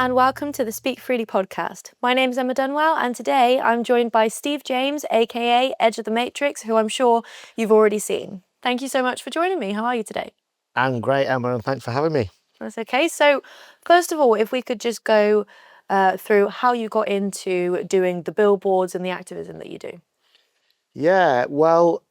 and welcome to the Speak Freely podcast. My name's Emma Dunwell, and today I'm joined by Steve James, aka Edge of the Matrix, who I'm sure you've already seen. Thank you so much for joining me. How are you today? I'm great, Emma, and thanks for having me. That's okay. So, first of all, if we could just go through how you got into doing the billboards and the activism that you do. Yeah, well,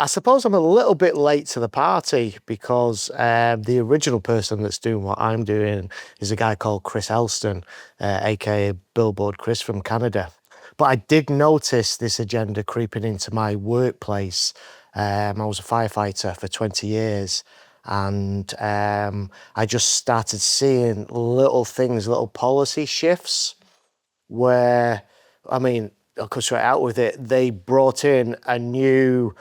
I suppose I'm a little bit late to the party because the original person that's doing what I'm doing is a guy called Chris Elston, aka Billboard Chris from Canada. But I did notice this agenda creeping into my workplace. I was a firefighter for 20 years. And I just started seeing little things, little policy shifts where, I'll cut straight out with it. They brought in a new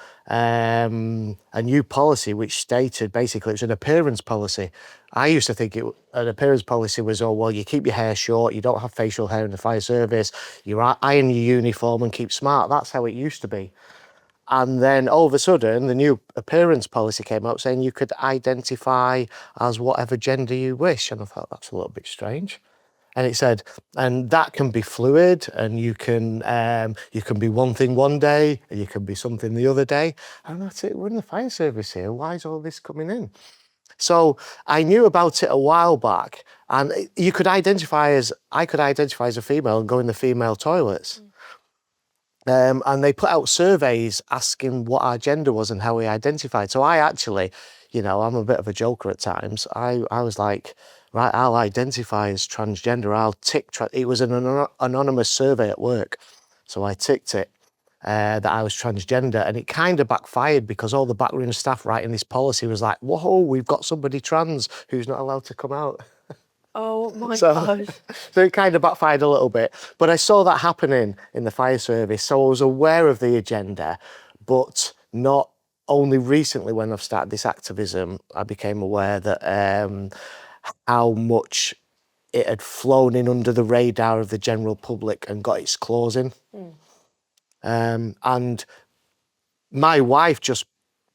policy which stated basically it was an appearance policy. I used to think an appearance policy was, oh, well, you keep your hair short, you don't have facial hair in the fire service, you iron your uniform and keep smart. That's how it used to be. And then all of a sudden, the new appearance policy came out saying you could identify as whatever gender you wish. And I thought, that's a little bit strange. And it said, and that can be fluid, and you can be one thing one day, and you can be something the other day. And that's it. We're in the fire service here. Why is all this coming in? So I knew about it a while back, and I could identify as a female and go in the female toilets. And they put out surveys asking what our gender was and how we identified. So I actually, I'm a bit of a joker at times. I was like, right, I'll identify as transgender. I'll tick. It was an anonymous survey at work. So I ticked it that I was transgender. And it kind of backfired because all the backroom staff writing this policy was like, whoa, we've got somebody trans who's not allowed to come out. Oh my gosh. So it kind of backfired a little bit. But I saw that happening in the fire service. So I was aware of the agenda, but not only recently when I've started this activism, I became aware that how much it had flown in under the radar of the general public and got its claws in. And my wife just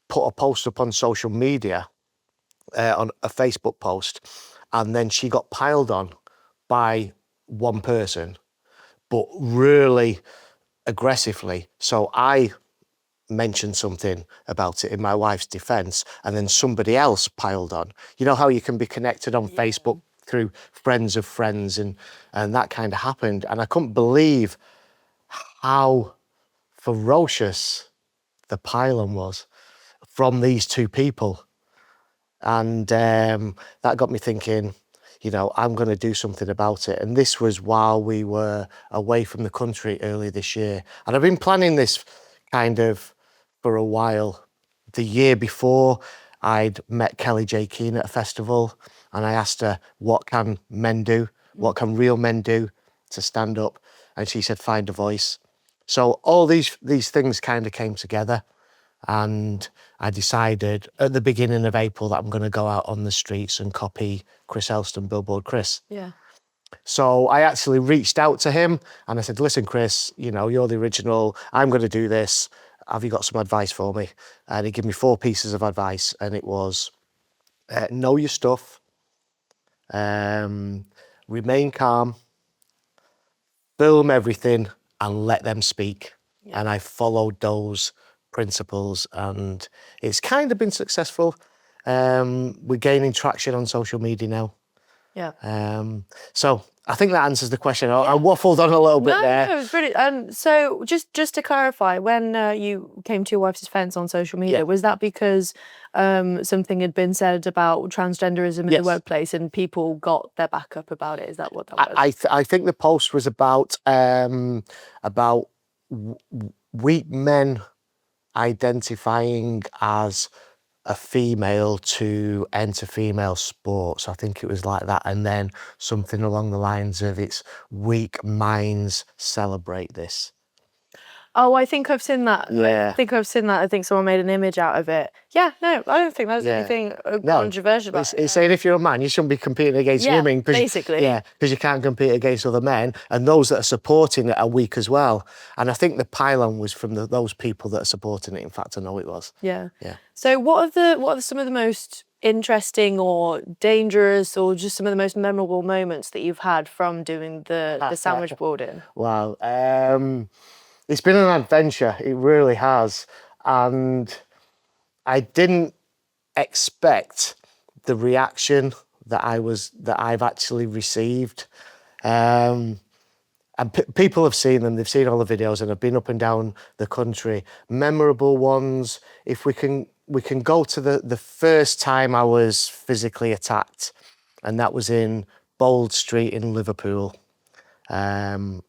put a post up on social media, on a Facebook post, and then she got piled on by one person, but really aggressively. So I mentioned something about it in my wife's defense, and then somebody else piled on. You know how you can be connected on Facebook through friends of friends, and that kind of happened. And I couldn't believe how ferocious the pile-on was from these two people. And that got me thinking, I'm going to do something about it. And this was while we were away from the country earlier this year. And I've been planning this kind of for a while. The year before, I'd met Kelly J. Keane at a festival, and I asked her, what can men do? What can real men do to stand up? And she said, find a voice. So all these things kind of came together. And I decided at the beginning of April that I'm going to go out on the streets and copy Chris Elston, Billboard Chris. Yeah. So I actually reached out to him and I said, listen, Chris, you're the original. I'm going to do this. Have you got some advice for me? And he gave me 4 pieces of advice. And it was, know your stuff, remain calm, film everything and let them speak. Yeah. And I followed those principles, and it's kind of been successful. We're gaining traction on social media now. Yeah. So I think that answers the question. I waffled on a little bit there. No, it was brilliant. So just to clarify, when you came to your wife's defence on social media, was that because something had been said about transgenderism in the workplace and people got their back up about it? Is that what that was? I think the post was about weak men identifying as a female to enter female sports. I think it was like that. And then something along the lines of it's weak minds celebrate this. Oh, I think I've seen that. Yeah. I think someone made an image out of it. Yeah, no, I don't think there's anything controversial about it. It's saying if you're a man, you shouldn't be competing against women. Basically. Because you can't compete against other men. And those that are supporting it are weak as well. And I think the pylon was from those people that are supporting it. In fact, I know it was. Yeah. Yeah. So what are some of the most interesting or dangerous, or just some of the most memorable moments that you've had from doing the sandwich boarding? Wow. It's been an adventure. It really has. And I didn't expect the reaction that I've actually received. And people have seen them, they've seen all the videos and have been up and down the country. Memorable ones, if we can go to the first time I was physically attacked, and that was in Bold Street in Liverpool. I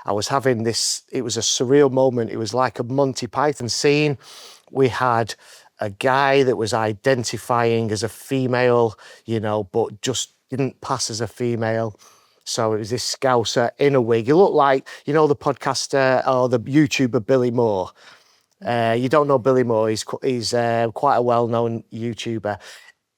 was having this, it was a surreal moment. It was like a Monty Python scene. We had a guy that was identifying as a female, you know, but just didn't pass as a female. So it was this Scouser in a wig. He looked like, you know, the podcaster or the YouTuber Billy Moore. You don't know Billy Moore. He's quite a well-known YouTuber.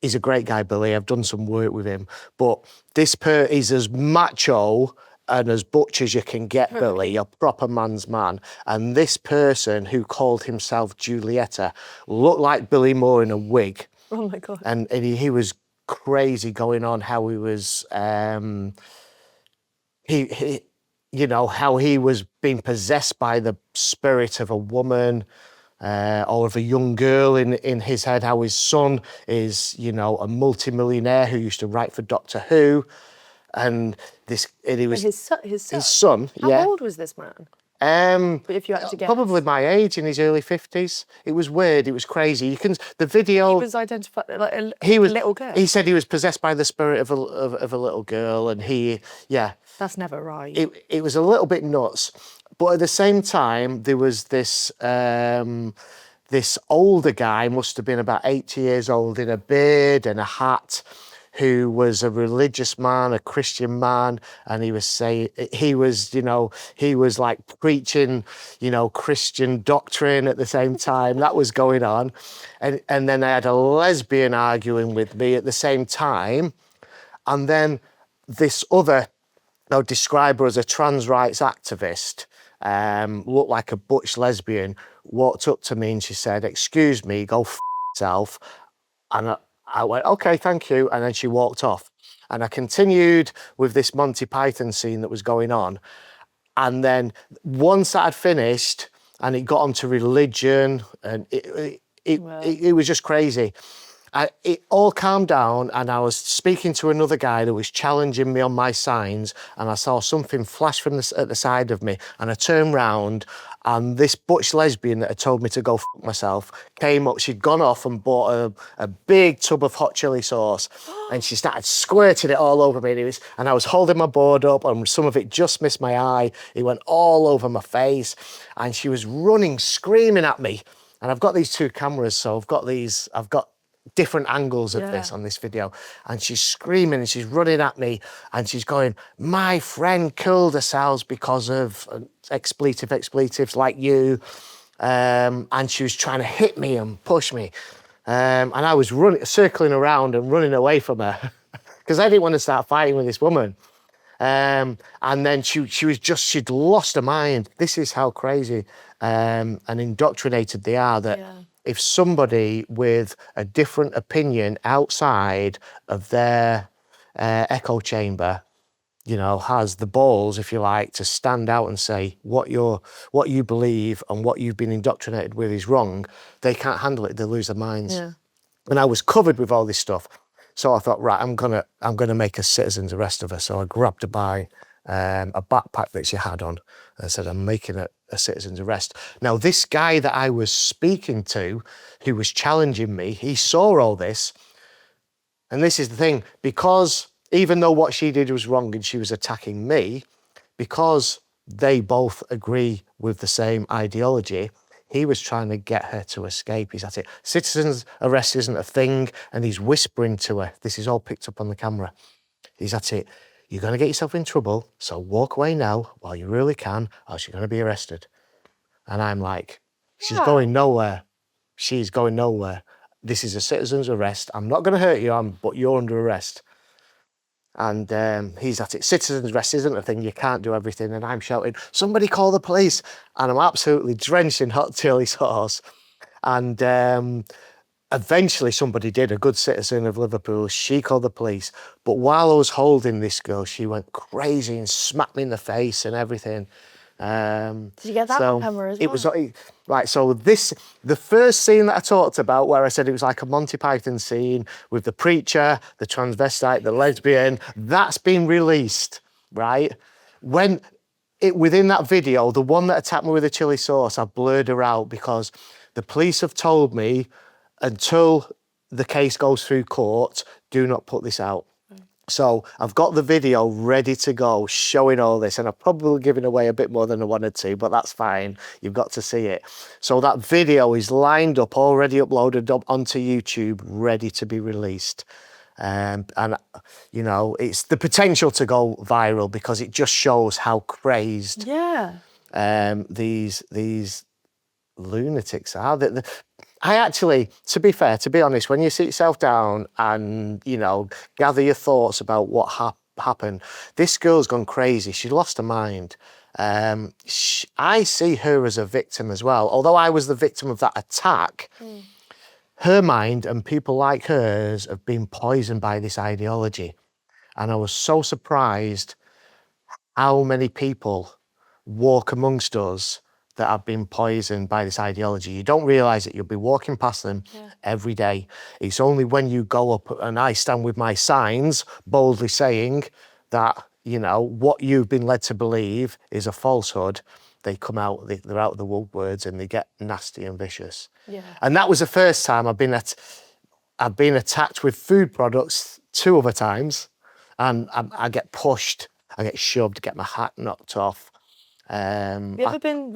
He's a great guy, Billy. I've done some work with him. But this is as macho and as butch as you can get, Billy, a proper man's man. And this person who called himself Julietta looked like Billy Moore in a wig. Oh my God. And he was crazy going on how he was, you know, how he was being possessed by the spirit of a woman. Or of a young girl in his head, how his son is, you know, a multimillionaire who used to write for Doctor Who. And he was his son. His son, How old was this man? If you had to guess. Probably my age, in his early 50s. It was weird, it was crazy. The video... He was identified like a little girl? He said he was possessed by the spirit of a little girl, and That's never right. It was a little bit nuts. But at the same time, there was this this older guy, must have been about 80 years old, in a beard and a hat, who was a religious man, a Christian man, and he was like preaching, you know, Christian doctrine at the same time. That was going on. And then I had a lesbian arguing with me at the same time. And then this other, they'll describe her as a trans rights activist, looked like a butch lesbian, walked up to me and she said, "Excuse me, go f yourself." And I went, "Okay, thank you." And then she walked off. And I continued with this Monty Python scene that was going on. And then once I had finished and it got onto religion, and it was just crazy. It all calmed down, and I was speaking to another guy that was challenging me on my signs, and I saw something flash at the side of me, and I turned round, and this butch lesbian that had told me to go f myself came up. She'd gone off and bought a big tub of hot chili sauce, and she started squirting it all over me. And I was holding my board up, and some of it just missed my eye. It went all over my face, and she was running, screaming at me. And I've got these two cameras, so I've got different angles of this on this video, and she's screaming and she's running at me and she's going, "My friend killed herself because of expletives like you," and she was trying to hit me and push me, and I was circling around and running away from her because I didn't want to start fighting with this woman. And then she'd lost her mind. This is how crazy and indoctrinated they are, that if somebody with a different opinion outside of their echo chamber, you know, has the balls, if you like, to stand out and say what you believe and what you've been indoctrinated with is wrong, they can't handle it. They lose their minds. Yeah. And I was covered with all this stuff. So I thought, right, I'm gonna make a citizen's arrest of her. So I grabbed her by a backpack that she had on and said, "I'm making a citizen's arrest." Now, this guy that I was speaking to, who was challenging me, he saw all this. And this is the thing, because even though what she did was wrong and she was attacking me, because they both agree with the same ideology, he was trying to get her to escape. He's at it. Citizen's arrest isn't a thing, and he's whispering to her. This is all picked up on the camera. He's at it. "You're going to get yourself in trouble, so walk away now while you really can, or you're going to be arrested." And I'm like, she's going nowhere. She's going nowhere. This is a citizen's arrest. I'm not going to hurt you, but you're under arrest. And he's at it. Citizen's arrest isn't a thing. You can't do everything. And I'm shouting, "Somebody call the police." And I'm absolutely drenched in hot chili sauce. And eventually somebody did, a good citizen of Liverpool. She called the police. But while I was holding this girl, she went crazy and smacked me in the face and everything. Did you get that on camera as well? It was right. So the first scene that I talked about, where I said it was like a Monty Python scene with the preacher, the transvestite, the lesbian, that's been released, right? Within that video, the one that attacked me with the chili sauce, I blurred her out because the police have told me until the case goes through court, do not put this out. So I've got the video ready to go, showing all this, and I've probably given away a bit more than I wanted to, but that's fine. You've got to see it. So that video is lined up, already uploaded up onto YouTube, ready to be released. And you know, it's the potential to go viral because it just shows how crazed these lunatics are. I actually, to be fair, to be honest, when you sit yourself down and, you know, gather your thoughts about what happened, this girl's gone crazy. She lost her mind. I see her as a victim as well. Although I was the victim of that attack, her mind and people like hers have been poisoned by this ideology. And I was so surprised how many people walk amongst us that have been poisoned by this ideology. You don't realise that you'll be walking past them every day. It's only when you go up and I stand with my signs boldly saying that, you know, what you've been led to believe is a falsehood, they come out, they're out of the woodwords and they get nasty and vicious. And that was the first time I've been attacked with food products 2 other times, and I get pushed, I get shoved, get my hat knocked off. Have you ever been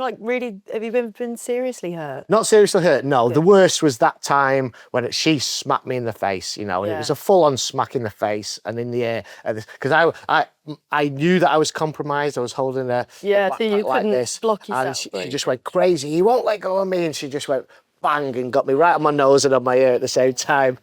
been seriously hurt? Not seriously hurt, no. The worst was that time when she smacked me in the face, you know, and it was a full-on smack in the face and in the air. Because I knew that I was compromised. I was holding her so you like couldn't this, block yourself. and she just went crazy. You won't let go of me, and she just went bang and got me right on my nose and on my ear at the same time.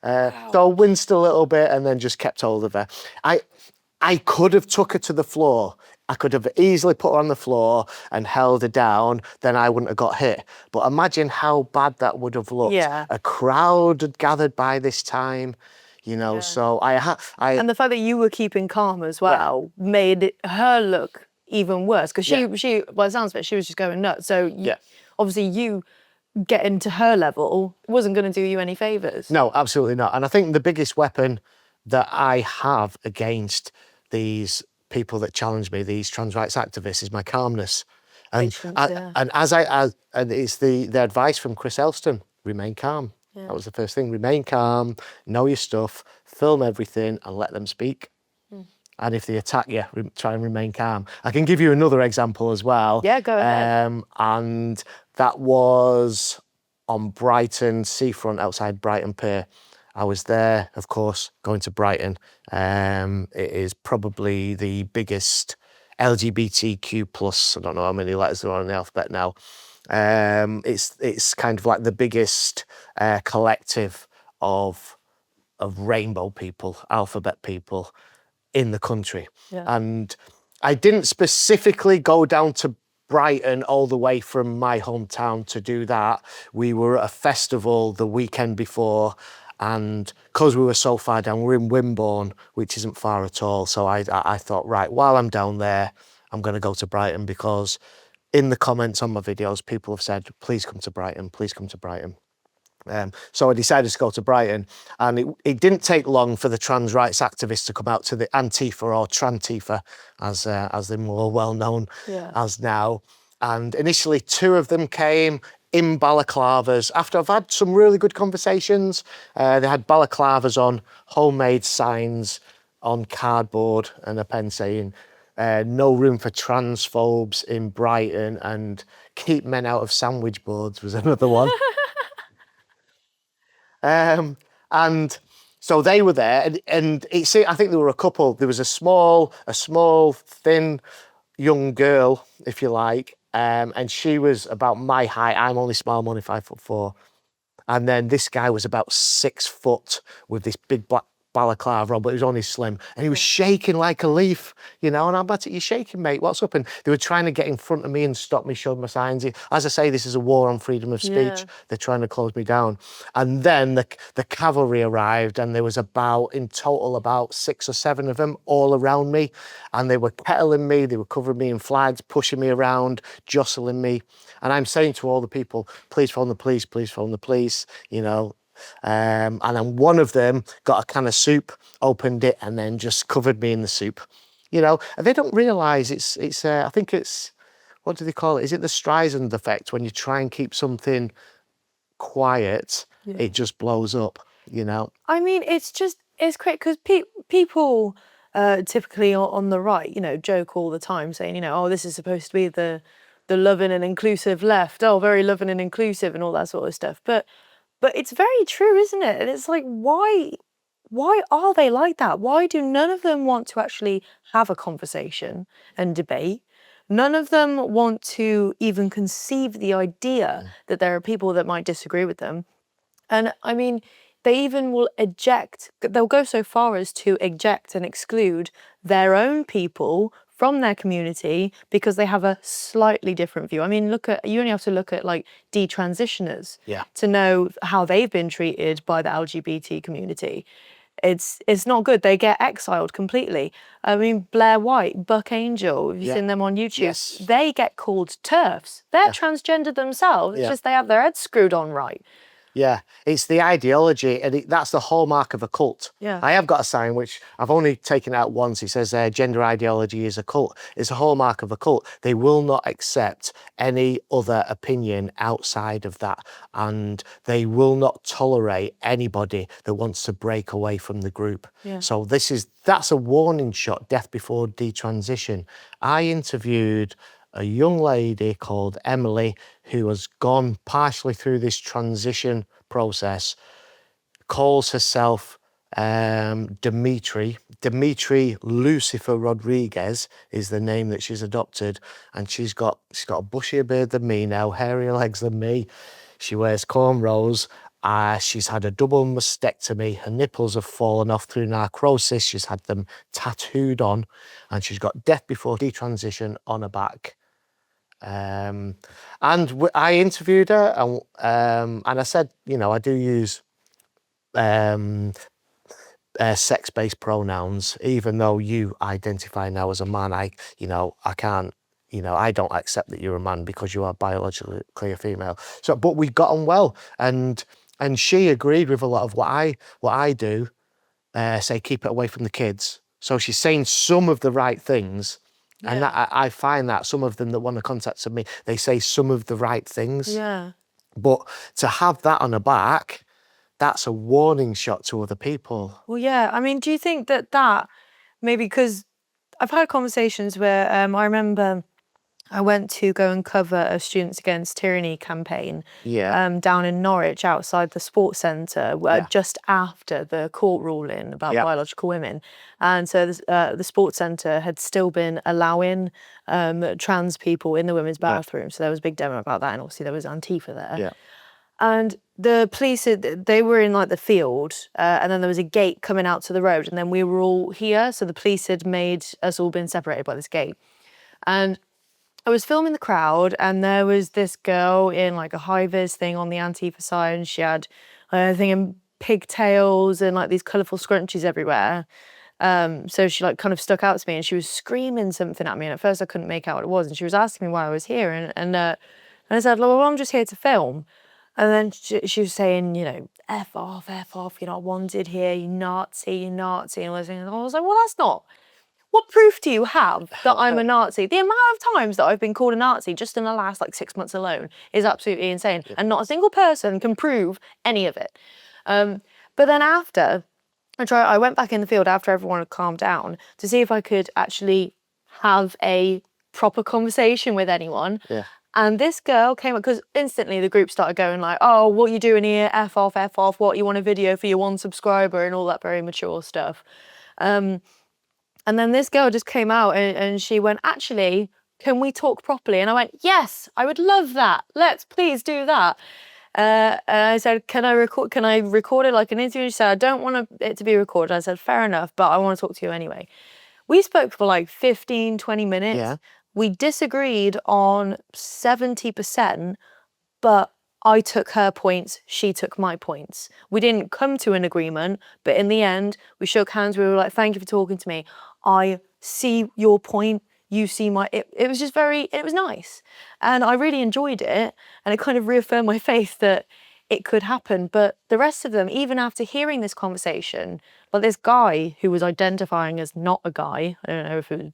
So I winced a little bit and then just kept hold of her. I could have took her to the floor. I could have easily put her on the floor and held her down, then I wouldn't have got hit. But imagine how bad that would have looked. A crowd had gathered by this time, you know, so And the fact that you were keeping calm as well made her look even worse, because she, by the sounds of it, she was just going nuts. So obviously you getting to her level wasn't going to do you any favours. No, absolutely not. And I think the biggest weapon that I have against these people that challenge me, these trans rights activists, is my calmness. And and it's the advice from Chris Elston: remain calm. That was the first thing. Remain calm, know your stuff, film everything, and let them speak. And if they attack you, try and remain calm. I can give you another example as well. Yeah, go ahead. And that was on Brighton seafront outside Brighton Pier. I was there, of course, going to Brighton. It is probably the biggest LGBTQ plus, I don't know how many letters there are in the alphabet now. It's kind of like the biggest collective of rainbow people, alphabet people in the country. And I didn't specifically go down to Brighton all the way from my hometown to do that. We were at a festival the weekend before, and because we were so far down, we're in Wimborne, which isn't far at all. So I thought, right, while I'm down there, I'm going to go to Brighton, because in the comments on my videos, people have said, please come to Brighton, please come to Brighton. So I decided to go to Brighton, and it didn't take long for the trans rights activists to come out to the Antifa, or Trantifa, as they're more well known as now. And initially 2 of them came in balaclavas. After I've had some really good conversations, they had balaclavas on, homemade signs on cardboard, and a pen saying, no room for transphobes in Brighton, and keep men out of sandwich boards was another one. And so they were there, and I think there were a couple. There was a small, thin, young girl, if you like, and she was about my height. I'm only small, I'm only 5'4", and then this guy was about 6 foot with this big black balaclava on, but it was only slim. And he was shaking like a leaf, you know, and I'm like, you're shaking, mate, what's up? And they were trying to get in front of me and stop me, showing my signs. As I say, this is a war on freedom of speech. They're trying to close me down. And then the cavalry arrived, and there was in total about 6 or 7 of them all around me. And they were kettling me, they were covering me in flags, pushing me around, jostling me. And I'm saying to all the people, please phone the police, you know. And then one of them got a can of soup, opened it, and then just covered me in the soup. You know, and they don't realise it's I think it's, what do they call it? Is it the Streisand effect? When you try and keep something quiet, it just blows up, you know? I mean, it's great because people typically on the right, you know, joke all the time saying, you know, oh, this is supposed to be the loving and inclusive left. Oh, very loving and inclusive and all that sort of stuff. But it's very true, isn't it? And it's like, why are they like that? Why do none of them want to actually have a conversation and debate? None of them want to even conceive the idea that there are people that might disagree with them. And I mean, they even will they'll go so far as to eject and exclude their own people from their community because they have a slightly different view. I mean, you only have to look at like detransitioners to know how they've been treated by the LGBT community. It's not good. They get exiled completely. I mean, Blair White, Buck Angel, if you've seen them on YouTube, they get called TERFs. They're transgender themselves, it's just they have their heads screwed on right. Yeah, it's the ideology, and that's the hallmark of a cult. Yeah. I have got a sign, which I've only taken out once. It says gender ideology is a cult. It's a hallmark of a cult. They will not accept any other opinion outside of that, and they will not tolerate anybody that wants to break away from the group. Yeah. So that's a warning shot, death before detransition. I interviewed a young lady called Emily who has gone partially through this transition process, calls herself Dimitri Lucifer Rodriguez is the name that she's adopted, and she's got a bushier beard than me now, hairier legs than me. She wears cornrows. She's had a double mastectomy. Her nipples have fallen off through narcosis. She's had them tattooed on, and she's got death before detransition on her back. And I interviewed her, and I said, you know, I do use sex-based pronouns, even though you identify now as a man. I can't, you know, I don't accept that you're a man because you are biologically a female. So, but we got on well, and she agreed with a lot of what I do. Say keep it away from the kids. So she's saying some of the right things. And I find that some of them that want to contact me, they say some of the right things. Yeah. But to have that on the back, that's a warning shot to other people. Well, yeah. I mean, do you think that maybe, because I've had conversations where I remember I went to go and cover a Students Against Tyranny campaign down in Norwich outside the sports centre just after the court ruling about biological women. And so the sports centre had still been allowing trans people in the women's bathroom. So there was a big demo about that, and obviously there was Antifa there. Yeah. And the police, they were in like the field, and then there was a gate coming out to the road, and then we were all here. So the police had made us all been separated by this gate. And I was filming the crowd, and there was this girl in like a high-vis thing on the Antifa side, and she had, I think, pigtails and like these colourful scrunchies everywhere. So she like kind of stuck out to me, and she was screaming something at me, and at first I couldn't make out what it was, and she was asking me why I was here, and I said, well, I'm just here to film. And then she was saying, you know, F off, you're not wanted here, you Nazi, and all those things. And I was like, well, that's not. What proof do you have that I'm a Nazi? The amount of times that I've been called a Nazi just in the last like 6 months alone is absolutely insane. And not a single person can prove any of it. But then after, I went back in the field after everyone had calmed down to see if I could actually have a proper conversation with anyone. Yeah. And this girl came up, because instantly the group started going like, oh, what you doing here? F off, what, you want a video for your one subscriber and all that very mature stuff. And then this girl just came out and she went, actually, can we talk properly? And I went, yes, I would love that. Let's please do that. And I said, can I record it like an interview? She said, I don't want it to be recorded. I said, fair enough, but I want to talk to you anyway. We spoke for like 15, 20 minutes. Yeah. We disagreed on 70%, but I took her points, she took my points. We didn't come to an agreement, but in the end, we shook hands. We were like, thank you for talking to me. I see your point. You see my, it was just it was nice. And I really enjoyed it. And it kind of reaffirmed my faith that it could happen. But the rest of them, even after hearing this conversation, like this guy who was identifying as not a guy, I don't know if it was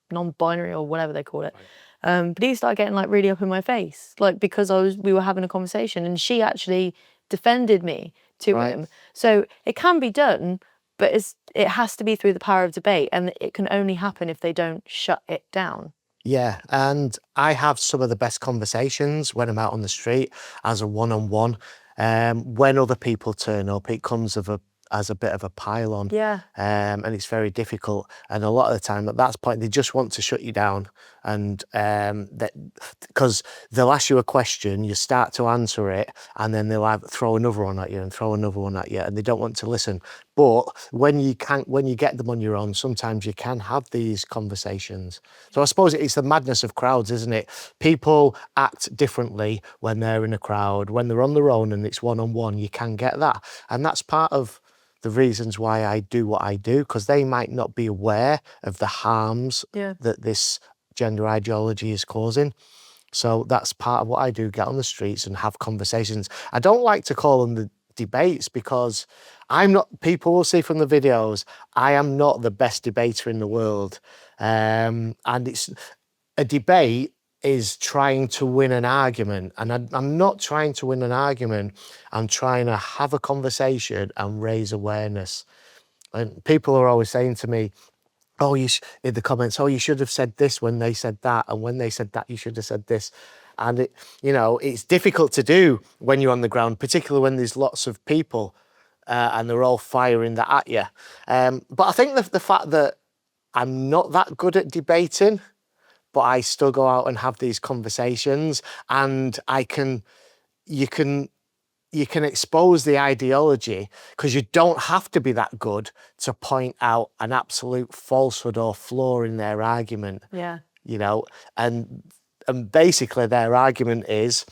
non-binary or whatever they call it. But he started getting like really up in my face, like because we were having a conversation and she actually defended me to him. So it can be done, but it has to be through the power of debate, and it can only happen if they don't shut it down. Yeah, and I have some of the best conversations when I'm out on the street as a one-on-one. When other people turn up, it comes as a bit of a pile-on. Yeah. And it's very difficult. And a lot of the time at that point, they just want to shut you down. And because they'll ask you a question, you start to answer it, and then they'll throw another one at you and throw another one at you, and they don't want to listen. But when you get them on your own, sometimes you can have these conversations. So I suppose it's the madness of crowds, isn't it? People act differently when they're in a crowd. When they're on their own and it's one-on-one, you can get that. And that's part of the reasons why I do what I do, because they might not be aware of the harms that this gender ideology is causing. So that's part of what I do, get on the streets and have conversations. I don't like to call them the debates because people will see from the videos, I am not the best debater in the world. And it's a debate is trying to win an argument. And I'm not trying to win an argument. I'm trying to have a conversation and raise awareness. And people are always saying to me, oh, in the comments, oh, you should have said this when they said that. And when they said that, you should have said this. And it's difficult to do when you're on the ground, particularly when there's lots of people and they're all firing that at you. But I think the fact that I'm not that good at debating, but I still go out and have these conversations, and you can expose the ideology, because you don't have to be that good to point out an absolute falsehood or flaw in their argument. Yeah. And basically their argument is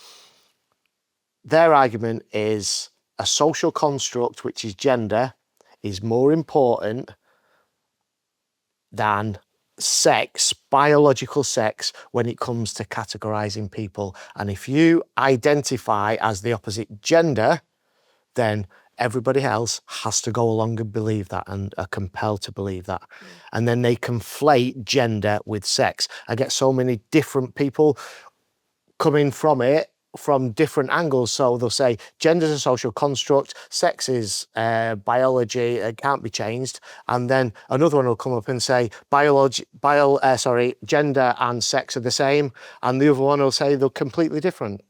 a social construct, which is gender, is more important than sex, biological sex, when it comes to categorizing people. And if you identify as the opposite gender, then everybody else has to go along and believe that and are compelled to believe that. And then they conflate gender with sex. I get so many different people coming from it from different angles. So they'll say gender is a social construct, sex is biology, it can't be changed. And then another one will come up and say gender and sex are the same. And the other one will say they're completely different.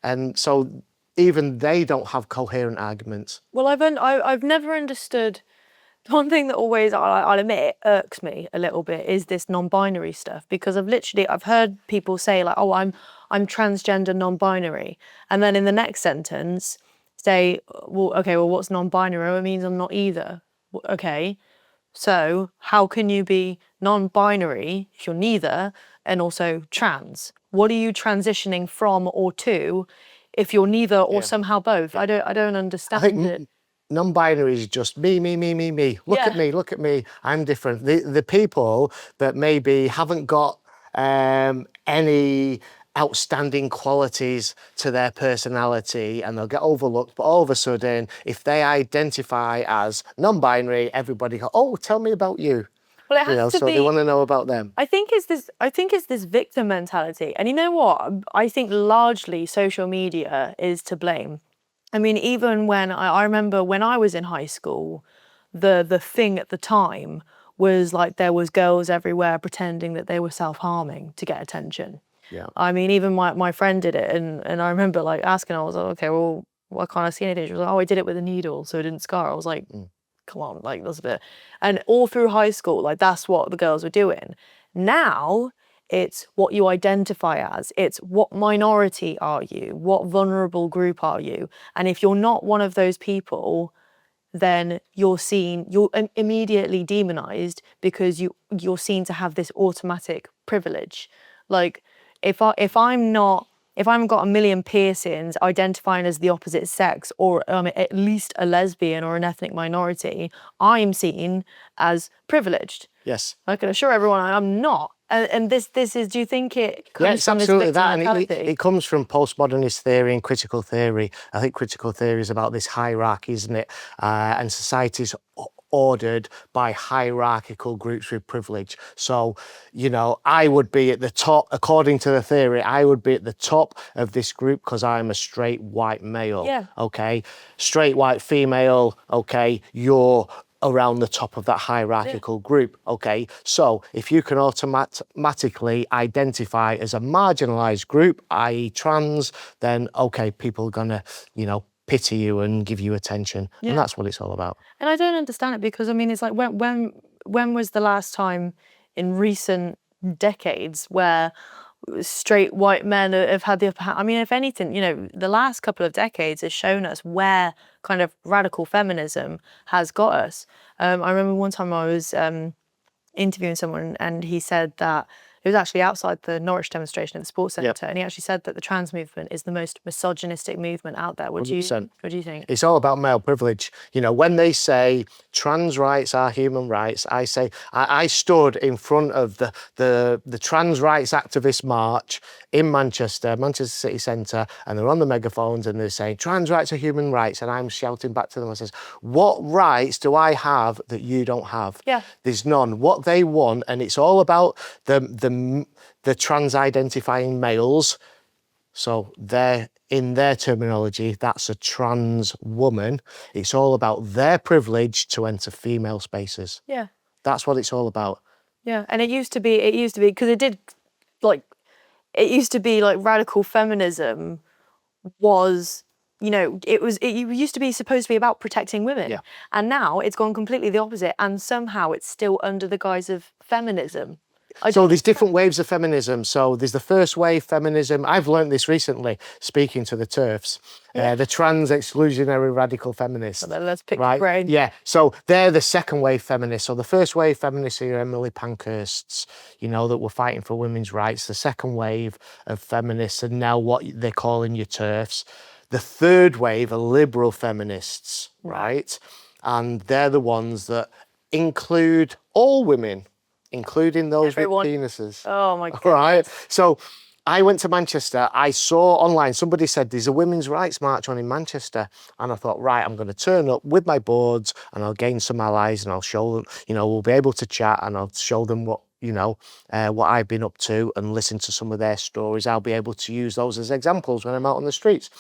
And so even they don't have coherent arguments. Well, I've never understood. One thing that always, I'll admit, it irks me a little bit is this non-binary stuff, because I've heard people say like, oh, I'm transgender non-binary. And then in the next sentence say, well, okay, well, what's non-binary? Oh, it means I'm not either. Okay, so how can you be non-binary if you're neither, and also trans? What are you transitioning from or to if you're neither or somehow both? I don't understand it. Non-binary is just me. Look at me. I'm different. The people that maybe haven't got any outstanding qualities to their personality, and they'll get overlooked, but all of a sudden, if they identify as non-binary, everybody go, oh, tell me about you. Well, it has to so be, they want to know about them. I think it's this victim mentality. And you know what? I think largely social media is to blame. I mean, even when I remember when I was in high school, the thing at the time was like there was girls everywhere pretending that they were self-harming to get attention. Yeah. I mean, even my friend did it, and I remember like asking her, I was like, okay, well, why can't I see anything? She was like, oh, I did it with a needle, so it didn't scar. I was like, come on, like that's a bit. And all through high school, like that's what the girls were doing. Now It's what you identify as. It's what minority are you? What vulnerable group are you? And if you're not one of those people, then you're immediately demonized because you're seen to have this automatic privilege. Like if I haven't got a million piercings, identifying as the opposite sex, or at least a lesbian or an ethnic minority, I'm seen as privileged. Yes. I can assure everyone I'm not. And this is, do you think it comes it's from this absolutely victim that, and mentality? it comes from postmodernist theory and critical theory. I think critical theory is about this hierarchy, isn't it? And society's ordered by hierarchical groups with privilege. So, I would be at the top, according to the theory, I would be at the top of this group because I'm a straight white male. Yeah. Okay. Straight white female. Okay. You're around the top of that hierarchical group. Okay, so if you can automatically identify as a marginalized group, i.e. trans, then okay, people are gonna, pity you and give you attention. And that's what it's all about. And I don't understand it because, I mean, it's like when was the last time in recent decades where straight white men have had the upper hand? I mean, if anything, the last couple of decades has shown us where kind of radical feminism has got us. I remember one time I was interviewing someone and he said that it was actually outside the Norwich demonstration at the Sports Centre, and he actually said that the trans movement is the most misogynistic movement out there. What do you think? It's all about male privilege. When they say trans rights are human rights, I say I stood in front of the trans rights activist march in Manchester City Centre, and they're on the megaphones and they're saying trans rights are human rights, and I'm shouting back to them. I says, what rights do I have that you don't have? Yeah. There's none. What they want, and it's all about the trans identifying males. So in their terminology, that's a trans woman. It's all about their privilege to enter female spaces. Yeah. That's what it's all about. Yeah, and it used to be because it used to be like radical feminism was, it used to be supposed to be about protecting women. Yeah. And now it's gone completely the opposite, and somehow it's still under the guise of feminism. So there's different waves of feminism. So there's the first wave feminism. I've learned this recently, speaking to the TERFs, the trans exclusionary radical feminists. Well, let's pick your brain. Yeah. So they're the second wave feminists. So the first wave feminists are Emily Pankhursts, that were fighting for women's rights. The second wave of feminists are now what they're calling your TERFs. The third wave are liberal feminists, right? And they're the ones that include all women, including those with penises. Oh my God. Right. So I went to Manchester. I saw online, somebody said there's a women's rights march on in Manchester. And I thought, right, I'm going to turn up with my boards and I'll gain some allies and I'll show them, we'll be able to chat and I'll show them what, what I've been up to and listen to some of their stories. I'll be able to use those as examples when I'm out on the streets.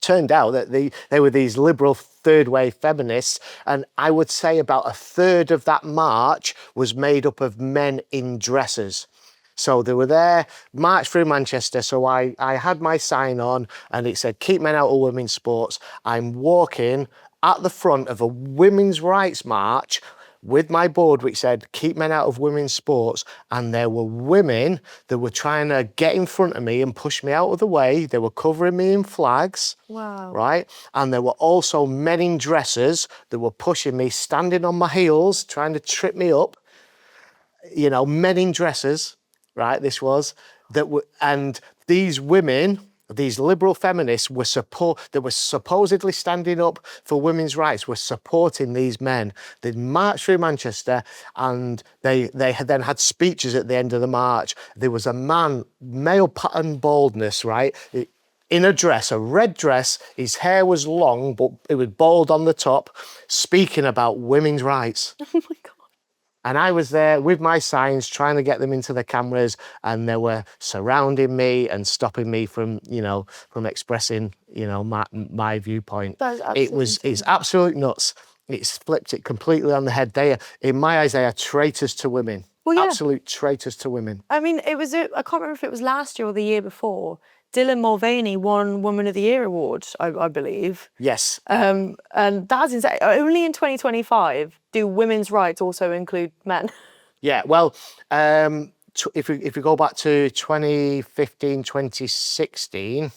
Turned out that they were these liberal third wave feminists, and I would say about a third of that march was made up of men in dresses. So they were there, marched through Manchester. So I had my sign on and it said, keep men out of women's sports. I'm walking at the front of a women's rights march with my board which said, keep men out of women's sports. And there were women that were trying to get in front of me and push me out of the way. They were covering me in flags. Wow. Right? And there were also men in dresses that were pushing me, standing on my heels, trying to trip me up. Men in dresses, right? This was, and these women, these liberal feminists that were supposedly standing up for women's rights, were supporting these men. They marched through Manchester and they then had speeches at the end of the march. There was a man, male pattern baldness, right? In a dress, a red dress, his hair was long, but it was bald on the top, speaking about women's rights. Oh my God. And I was there with my signs, trying to get them into the cameras, and they were surrounding me and stopping me from expressing, my viewpoint. It's absolute nuts. It's flipped it completely on the head. In my eyes, they are traitors to women. Well, yeah. Absolute traitors to women. I mean, I can't remember if it was last year or the year before. Dylan Mulvaney won Woman of the Year award, I believe. Yes. And that's insane. Only in 2025 do women's rights also include men. Yeah, well, if we go back to 2015, 2016,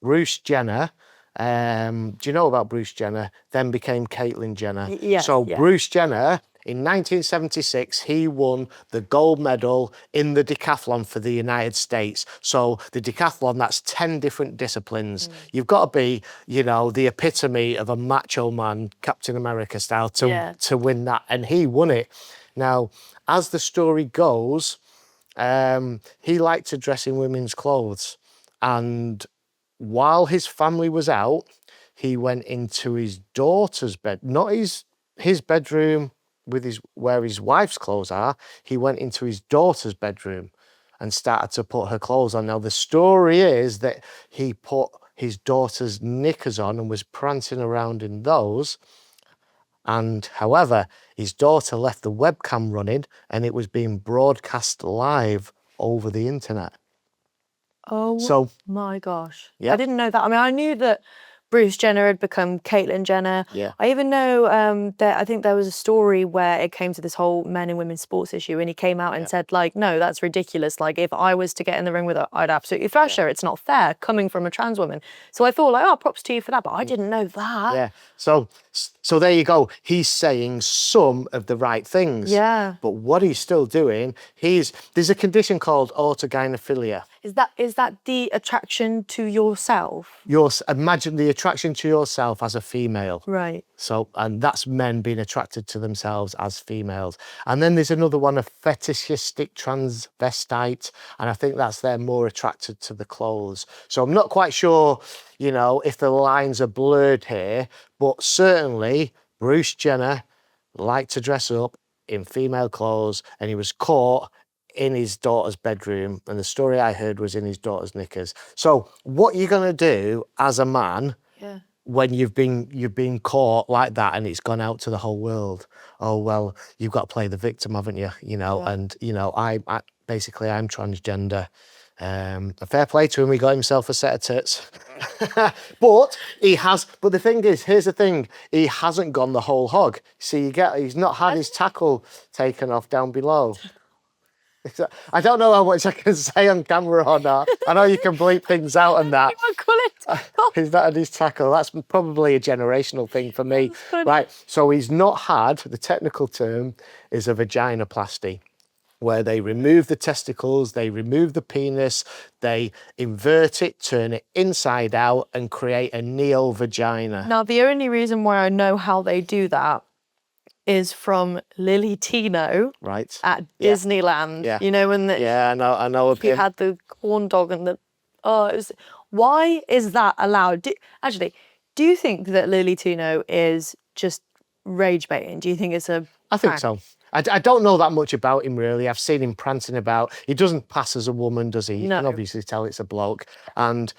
Bruce Jenner, do you know about Bruce Jenner? Then became Caitlyn Jenner. Yes, so yeah. Bruce Jenner, in 1976, he won the gold medal in the decathlon for the United States. So the decathlon, that's 10 different disciplines. You've got to be, you know, the epitome of a macho man, Captain America style, to win that. And he won it. Now, as the story goes, he liked to dress in women's clothes. And while his family was out, he went into his daughter's bed, not his bedroom with where his wife's clothes are. He went into his daughter's bedroom and started to put her clothes on. Now, the story is that he put his daughter's knickers on and was prancing around in those. And however, his daughter left the webcam running and it was being broadcast live over the internet. Oh my gosh. Yeah. I didn't know that. I mean, I knew that Bruce Jenner had become Caitlyn Jenner. Yeah. I even know that I think there was a story where it came to this whole men and women's sports issue, and he came out and said, like, no, that's ridiculous. Like, if I was to get in the ring with her, I'd absolutely thrash her. It's not fair coming from a trans woman. So I thought, like, oh, props to you for that, but I didn't know that. Yeah. So there you go. He's saying some of the right things. Yeah. But what he's still doing, there's a condition called autogynephilia. Is that the attraction to yourself? Imagine the attraction to yourself as a female. Right. So, and that's men being attracted to themselves as females. And then there's another one, a fetishistic transvestite. And I think they're more attracted to the clothes. So I'm not quite sure, you know, if the lines are blurred here, but certainly Bruce Jenner liked to dress up in female clothes and he was caught in his daughter's bedroom, and the story I heard was in his daughter's knickers. So what you're going to do as a man when you've been caught like that and it's gone out to the whole world? Oh, well, you've got to play the victim, haven't you? You know, and, you know, I'm transgender. Fair play to him, he got himself a set of tits. But the thing is, here's the thing, he hasn't gone the whole hog. See, he's not had his tackle taken off down below. I don't know how much I can say on camera or not. I know you can bleep things out and that. He's not had his tackle. That's probably a generational thing for me. Right, so he's not had, the technical term is a vaginoplasty, where they remove the testicles, they remove the penis, they invert it, turn it inside out and create a neo-vagina. Now, the only reason why I know how they do that is from Lily Tino at Disneyland. Yeah. You know, when I know of him. He had the corn dog and why is that allowed? Do you think that Lily Tino is just rage baiting? Do you think it's I think so. I don't know that much about him, really. I've seen him prancing about. He doesn't pass as a woman, does he? You can obviously tell it's a bloke. And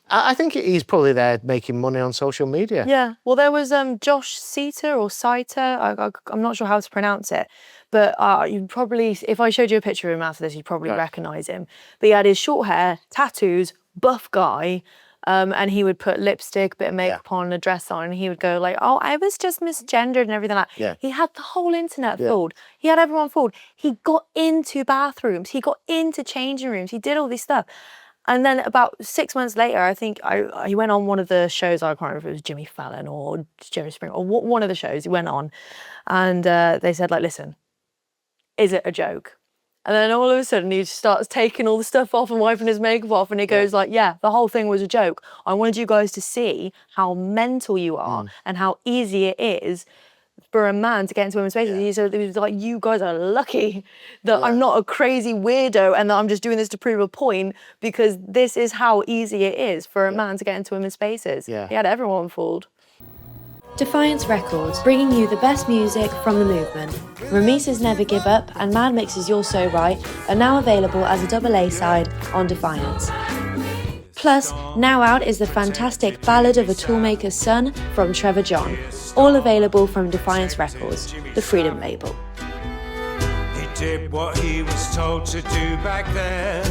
I think he's probably there making money on social media. Yeah. Well, there was Josh Seiter. I'm not sure how to pronounce it. But you probably, if I showed you a picture of him after this, you'd probably recognise him. But he had his short hair, tattoos, buff guy. And he would put lipstick, bit of makeup on, a dress on, and he would go like, oh, I was just misgendered and everything like that. Yeah. He had the whole internet fooled. He had everyone fooled. He got into bathrooms. He got into changing rooms. He did all this stuff. And then about 6 months later, I think he went on one of the shows, I can't remember if it was Jimmy Fallon or Jerry Springer, or one of the shows he went on. And they said, like, listen, is it a joke? And then all of a sudden he starts taking all the stuff off and wiping his makeup off, and he goes like, yeah, the whole thing was a joke. I wanted you guys to see how mental you are and how easy it is for a man to get into women's spaces. So he was like, you guys are lucky that I'm not a crazy weirdo and that I'm just doing this to prove a point, because this is how easy it is for a man to get into women's spaces. Yeah. He had everyone fooled. Defiance Records, bringing you the best music from the movement. Ramisa's Never Give Up and Mad Mix's You're So Right are now available as a AA side on Defiance. Plus, now out is the fantastic Ballad of a Toolmaker's Son from Trevor John, all available from Defiance Records, the Freedom label. He did what he was told to do back then,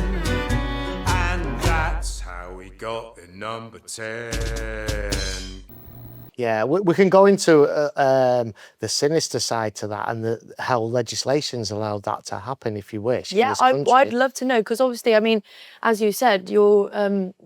and that's how he got the number 10. Yeah, we can go into the sinister side to that and how legislation's allowed that to happen if you wish. in Yeah, this country. I'd love to know, because obviously, I mean, as you said, your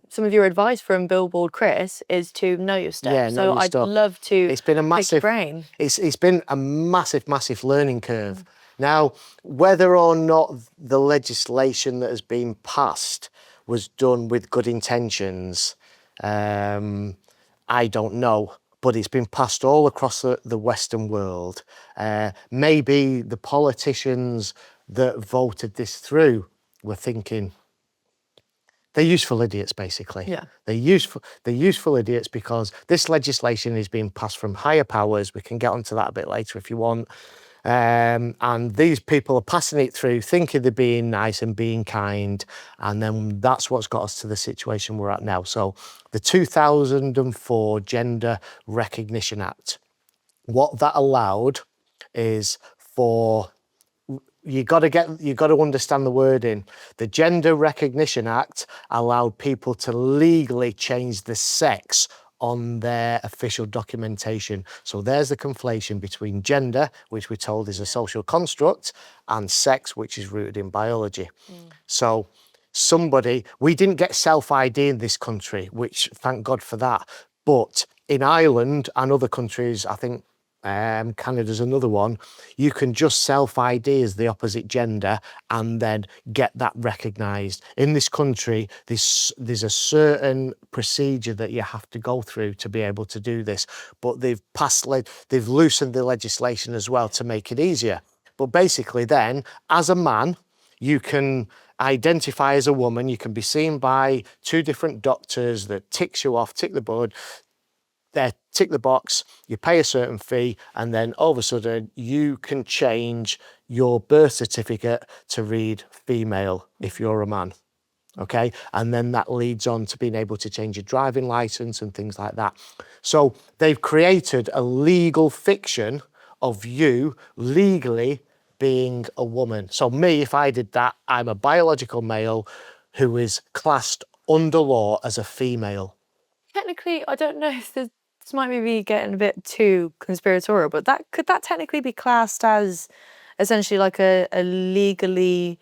some of your advice from Billboard Chris is to know your stuff. Yeah, know so your I'd stuff. love to It's been a pick your massive brain. It's been a massive learning curve. Now, whether or not the legislation that has been passed was done with good intentions, I don't know. But it's been passed all across the Western world. Maybe the politicians that voted this through were thinking, they're useful idiots, basically. Yeah. They're useful idiots because this legislation is being passed from higher powers. We can get onto that a bit later if you want. And these people are passing it through, thinking they're being nice and being kind. And then that's what's got us to the situation we're at now. So the 2004 Gender Recognition Act, what that allowed is for you got to understand the wording. The Gender Recognition Act allowed people to legally change the sex on their official documentation. So there's the conflation between gender, which we're told is a social construct, and sex, which is rooted in biology. So we didn't get self-ID in this country, which thank God for that. But in Ireland and other countries, I think Canada's another one, you can just self-ID as the opposite gender and then get that recognised. In this country, there's a certain procedure that you have to go through to be able to do this, but they've loosened the legislation as well to make it easier. But basically then, as a man, you can identify as a woman, you can be seen by 2 different doctors that tick the board, they tick the box, you pay a certain fee, and then all of a sudden you can change your birth certificate to read female if you're a man. Okay, and then that leads on to being able to change your driving license and things like that. So they've created a legal fiction of you legally being a woman. So me, if I did that, I'm a biological male who is classed under law as a female. Technically, I don't know if this might be getting a bit too conspiratorial, but could that technically be classed as essentially like a legally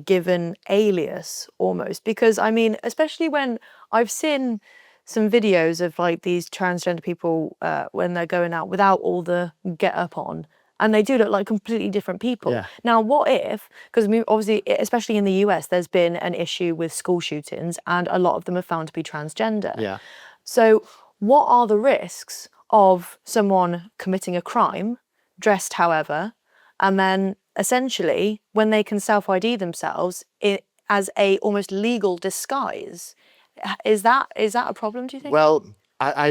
given alias almost? Because I mean, especially when I've seen some videos of like these transgender people when they're going out without all the get up on, and they do look like completely different people. Yeah. Now, what if, because obviously, especially in the US, there's been an issue with school shootings, and a lot of them are found to be transgender. Yeah. So what are the risks of someone committing a crime, dressed however, and then essentially when they can self-ID themselves as a almost legal disguise? Is that a problem, do you think? Well, I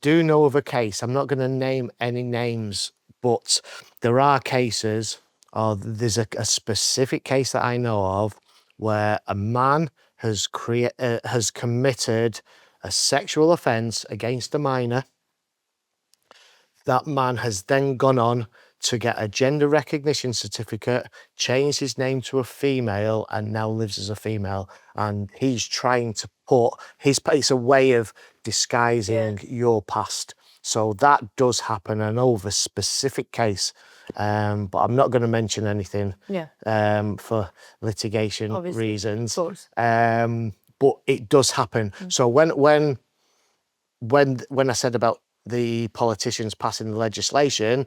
do know of a case. I'm not going to name any names, but there are cases, or there's a specific case that I know of where a man has committed a sexual offence against a minor. That man has then gone on to get a gender recognition certificate, changed his name to a female, and now lives as a female. And he's trying to it's a way of disguising your past. So that does happen. I know of a specific case, but I'm not going to mention anything for litigation reasons. Of course. But it does happen. So when I said about the politicians passing the legislation,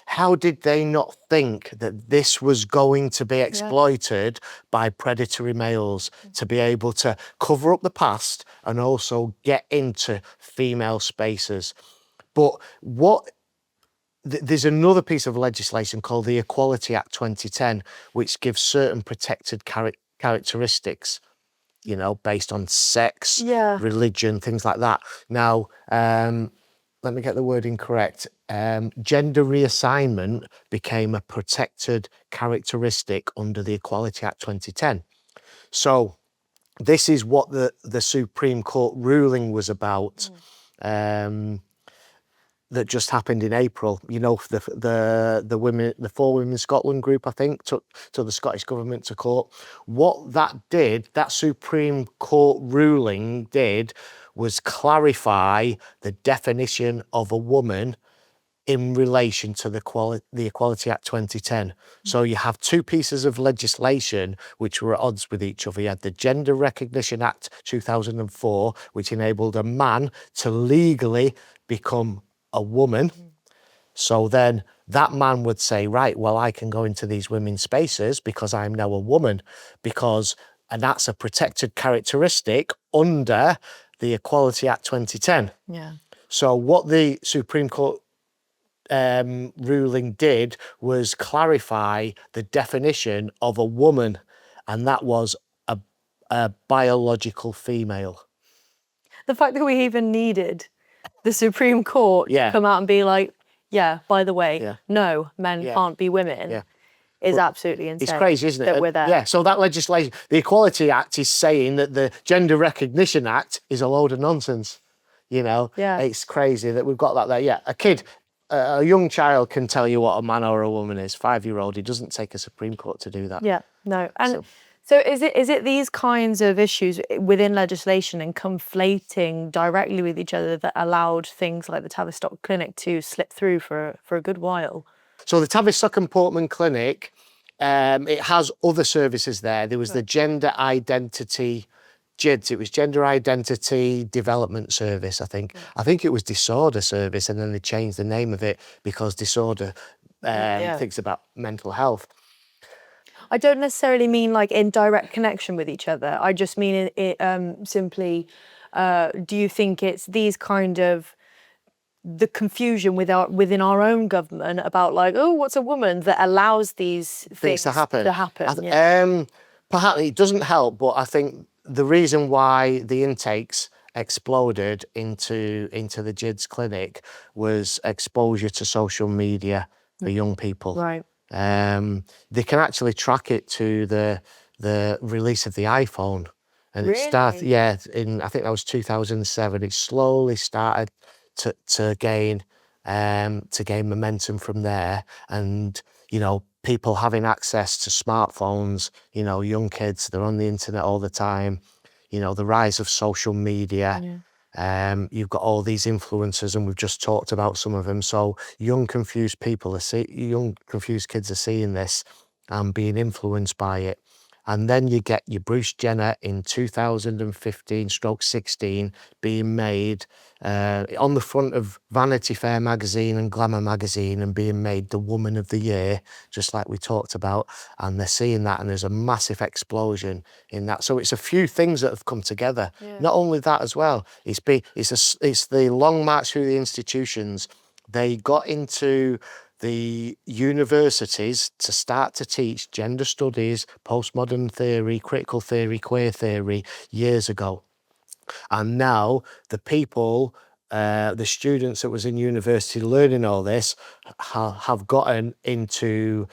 how did they not think that this was going to be exploited by predatory males to be able to cover up the past and also get into female spaces? But there's another piece of legislation called the Equality Act 2010, which gives certain protected characteristics, based on sex, religion, things like that. Now, let me get the wording correct. Gender reassignment became a protected characteristic under the Equality Act 2010. So this is what the Supreme Court ruling was about. That just happened in April. The women, the 4 Women Scotland group, I think, took the Scottish government to court. What that Supreme Court ruling did was clarify the definition of a woman in relation to the Equality Act 2010. So you have two pieces of legislation which were at odds with each other. You had the Gender Recognition Act 2004, which enabled a man to legally become a woman. So then that man would say, right, well, I can go into these women's spaces because I'm now a woman, and that's a protected characteristic under the Equality Act 2010. Yeah. So what the Supreme Court ruling did was clarify the definition of a woman, and that was a biological female. The fact that we even needed the Supreme Court to come out and be like, yeah, by the way, no, men can't be women, is absolutely insane. It's crazy, isn't it? That we're there. Yeah, so that legislation, the Equality Act is saying that the Gender Recognition Act is a load of nonsense. You know, it's crazy that we've got that there. Yeah, a young child can tell you what a man or a woman is. 5-year-old, it doesn't take a Supreme Court to do that. Yeah, no. And so is it these kinds of issues within legislation and conflating directly with each other that allowed things like the Tavistock Clinic to slip through for a good while? So the Tavistock and Portman Clinic, it has other services there. There was the Gender Identity GIDS, it was Gender Identity Development Service, I think. I think it was Disorder Service, and then they changed the name of it because disorder thinks about mental health. I don't necessarily mean like in direct connection with each other. I just mean simply, do you think it's these kind of the confusion within our own government about like, oh, what's a woman, that allows these things to happen? Perhaps it doesn't help, but I think the reason why the intakes exploded into the GIDS clinic was exposure to social media for young people. Right. They can actually track it to the release of the iPhone, and really? It started. Yeah, I think that was 2007. It slowly started to gain momentum from there, and people having access to smartphones, young kids, they're on the internet all the time, the rise of social media. You've got all these influencers, and we've just talked about some of them. So young confused kids are seeing this and being influenced by it. And then you get your Bruce Jenner in 2015/16 being made on the front of Vanity Fair magazine and Glamour magazine and being made the Woman of the Year, just like we talked about. And they're seeing that, and there's a massive explosion in that. So it's a few things that have come together. Not only that as well, it's the long march through the institutions. They got into the universities to start to teach gender studies, postmodern theory, critical theory, queer theory years ago. And now the people, the students that was in university learning all this have gotten into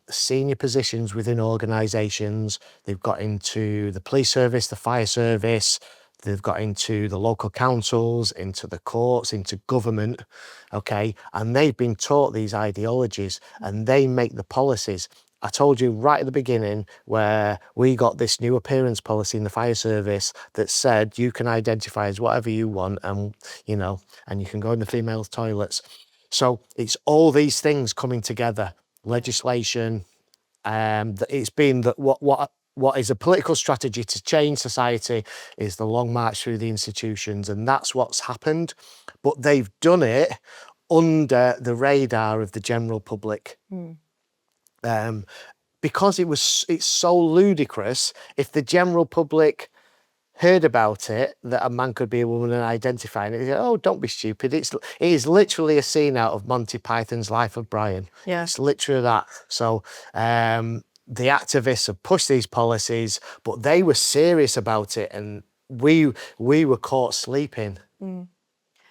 senior positions within organisations. They've got into the police service, the fire service. They've got into the local councils, into the courts, into government, okay? And they've been taught these ideologies, and they make the policies. I told you right at the beginning where we got this new appearance policy in the fire service that said you can identify as whatever you want, and and you can go in the female toilets. So it's all these things coming together, legislation. It's been that what is a political strategy to change society is the long march through the institutions, and that's what's happened. But they've done it under the radar of the general public. Because it's so ludicrous. If the general public heard about it, that a man could be a woman and identifying it, they say, oh, don't be stupid. It is literally a scene out of Monty Python's Life of Brian. Yeah. It's literally that. So the activists have pushed these policies, but they were serious about it, and we were caught sleeping.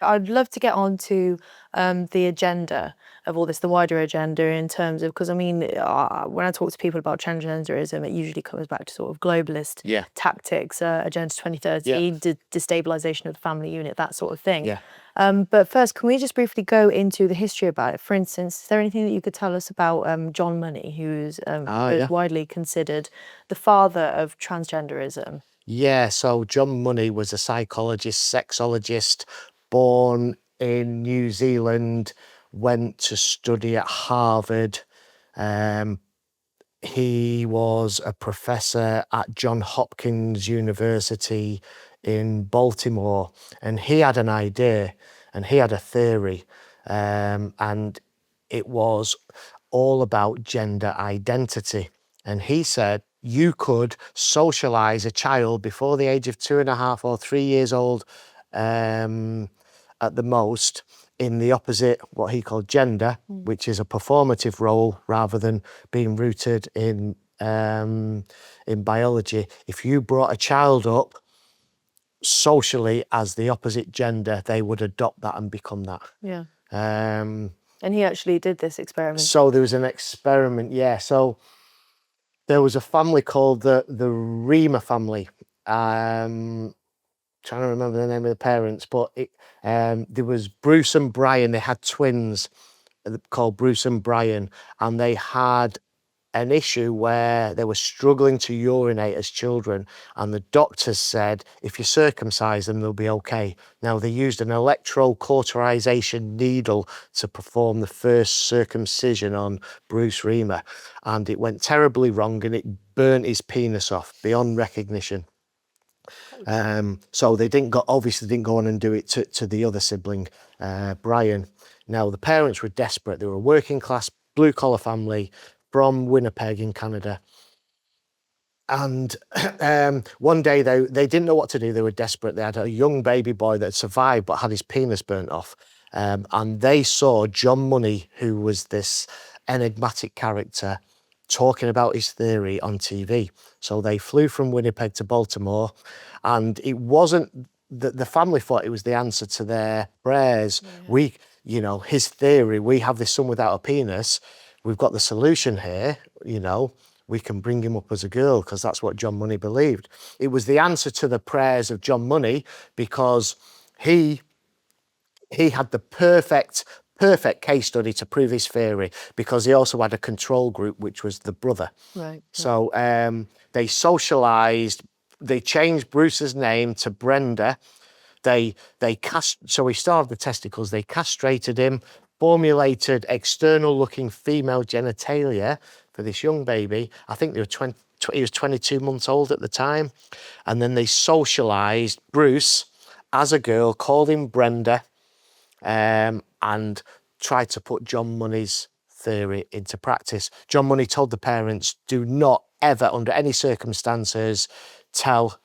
I'd love to get on to the agenda of all this, the wider agenda in terms of, because I mean, when I talk to people about transgenderism, it usually comes back to sort of globalist tactics, Agenda 2030, destabilisation of the family unit, that sort of thing. But first, can we just briefly go into the history about it? For instance, is there anything that you could tell us about John Money, who's widely considered the father of transgenderism? Yeah, so John Money was a psychologist, sexologist, born in New Zealand, went to study at Harvard. He was a professor at Johns Hopkins University in Baltimore, and he had an idea and he had a theory, and it was all about gender identity. And he said you could socialize a child before the age of 2.5 or 3 years old, at the most, in the opposite, what he called gender, which is a performative role rather than being rooted in biology. If you brought a child up socially as the opposite gender, they would adopt that and become that. Yeah. Um, And he actually did this experiment. so there was an experiment, yeah. So there was a family called the Reamer family. Trying to remember the name of the parents, but there was Bruce and Brian. They had twins called Bruce and Brian, and they had an issue where they were struggling to urinate as children, and the doctors said if you circumcise them they'll be okay. Now they used an electrocauterization needle to perform the first circumcision on Bruce Reamer, and it went terribly wrong and it burnt his penis off beyond recognition. So they obviously didn't go on and do it to the other sibling, Brian. Now the parents were desperate. They were a working class, blue collar family from Winnipeg in Canada. And one day they didn't know what to do. They were desperate. They had a young baby boy that survived but had his penis burnt off. And they saw John Money, who was this enigmatic character, talking about his theory on TV. So they flew from Winnipeg to Baltimore, and it wasn't the family thought it was the answer to their prayers. Yeah. His theory, we have this son without a penis, we've got the solution here, we can bring him up as a girl, because that's what John Money believed. It was the answer to the prayers of John Money, because he had the perfect case study to prove his theory, because he also had a control group, which was the brother. Right. So they socialised. They changed Bruce's name to Brenda. So he starved the testicles. They castrated him, formulated external-looking female genitalia for this young baby. I think they were he was 22 months old at the time, and then they socialised Bruce as a girl, called him Brenda. And tried to put John Money's theory into practice. John Money told the parents, do not ever, under any circumstances, tell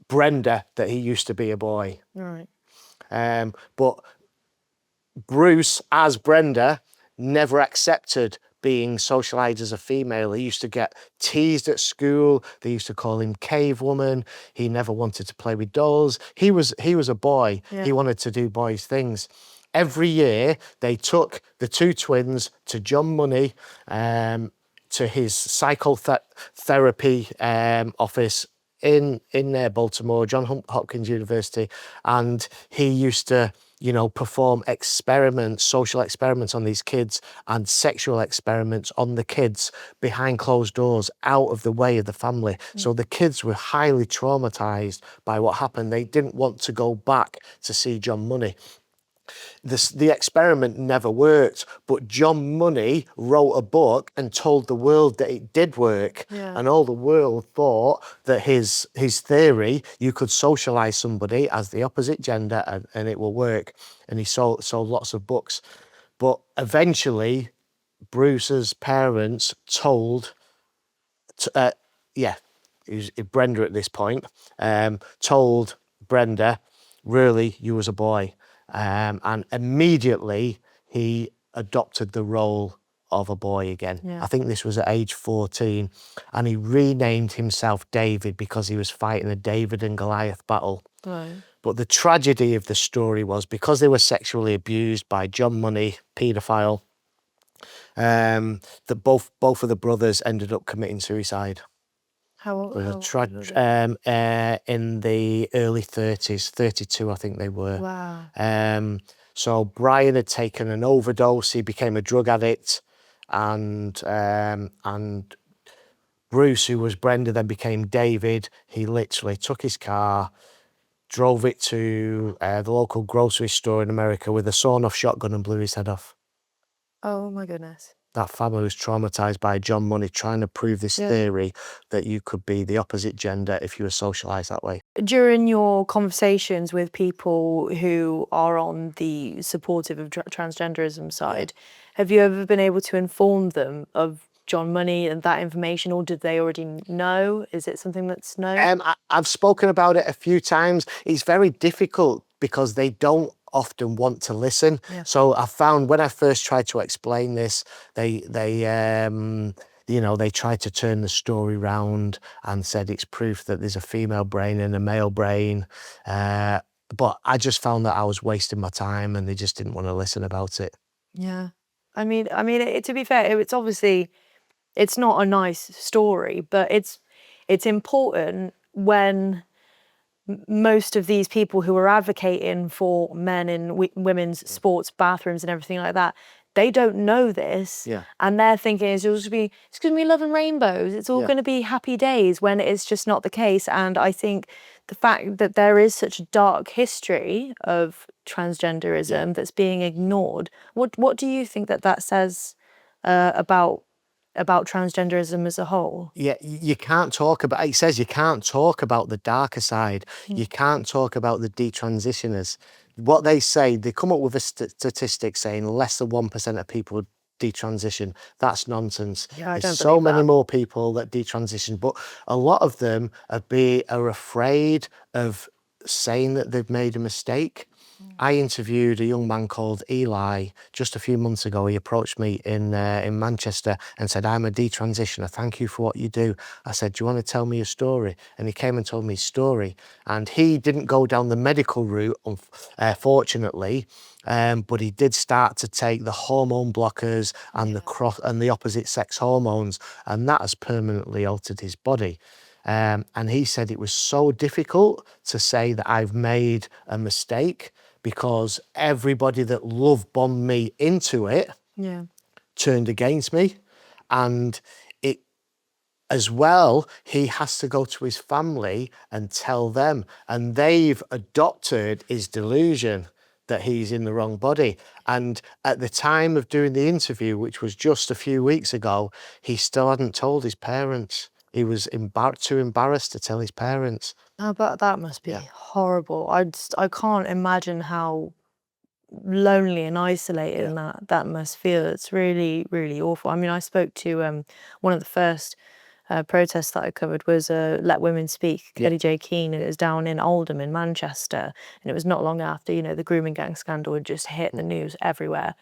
Brenda that he used to be a boy. Right. But Bruce, as Brenda, never accepted being socialised as a female. He used to get teased at school. They used to call him cave woman. He never wanted to play with dolls. He was a boy. Yeah. He wanted to do boys' things. Every year, they took the two twins to John Money, to his psychotherapy office in Baltimore, Johns Hopkins University, and he used to perform social experiments on these kids and sexual experiments on the kids behind closed doors, out of the way of the family. So the kids were highly traumatized by what happened. They didn't want to go back to see John Money. The experiment never worked, but John Money wrote a book and told the world that it did work. Yeah. And all the world thought that his theory, you could socialise somebody as the opposite gender and it will work. And he sold lots of books. But eventually, Bruce's parents told, Brenda at this point, told Brenda, really, you was a boy. And immediately he adopted the role of a boy again. Yeah. I think this was at age 14, and he renamed himself David because he was fighting a David and Goliath battle. Right. But the tragedy of the story was, because they were sexually abused by John Money, paedophile, that both of the brothers ended up committing suicide. How old? In the early 30s, 32, I think they were. Wow. So Brian had taken an overdose. He became a drug addict, and Bruce, who was Brenda, then became David. He literally took his car, drove it to the local grocery store in America with a sawn-off shotgun and blew his head off. Oh my goodness. That family was traumatised by John Money trying to prove this theory that you could be the opposite gender if you were socialised that way. During your conversations with people who are on the supportive of transgenderism side, have you ever been able to inform them of John Money and that information, or did they already know? Is it something that's known? I've spoken about it a few times. It's very difficult because they don't often want to listen. So I found when I first tried to explain this, they tried to turn the story round and said it's proof that there's a female brain and a male brain. But I just found that I was wasting my time and they just didn't want to listen about it. Yeah. I mean, to be fair, it's obviously, it's not a nice story, but it's important when most of these people who are advocating for men in women's sports bathrooms and everything like that, they don't know this, and they're thinking it's going to be love and rainbows. It's all going to be happy days, when it's just not the case. And I think the fact that there is such a dark history of transgenderism that's being ignored. What do you think that says about transgenderism as a whole? Yeah, you can't talk about, it says you can't talk about the darker side. You can't talk about the detransitioners. What they say, they come up with a statistic saying less than 1% of people detransition. That's nonsense. There's so many more people that detransition, but a lot of them are afraid of saying that they've made a mistake. I interviewed a young man called Eli just a few months ago. He approached me in Manchester and said, "I'm a detransitioner. Thank you for what you do." I said, "Do you want to tell me your story?" And he came and told me his story. And he didn't go down the medical route, fortunately, but he did start to take the hormone blockers and the opposite sex hormones, and that has permanently altered his body. And he said it was so difficult to say that I've made a mistake because everybody that love bombed me into it turned against me. And it, as well, he has to go to his family and tell them, and they've adopted his delusion that he's in the wrong body. And at the time of doing the interview, which was just a few weeks ago, he still hadn't told his parents. He was too embarrassed to tell his parents. Oh, but that must be horrible. I can't imagine how lonely and isolated that must feel. It's really, really awful. I mean, I spoke to one of the first protests that I covered was Let Women Speak, Kelly J. Keane, and it was down in Oldham in Manchester. And it was not long after, the grooming gang scandal had just hit the news everywhere.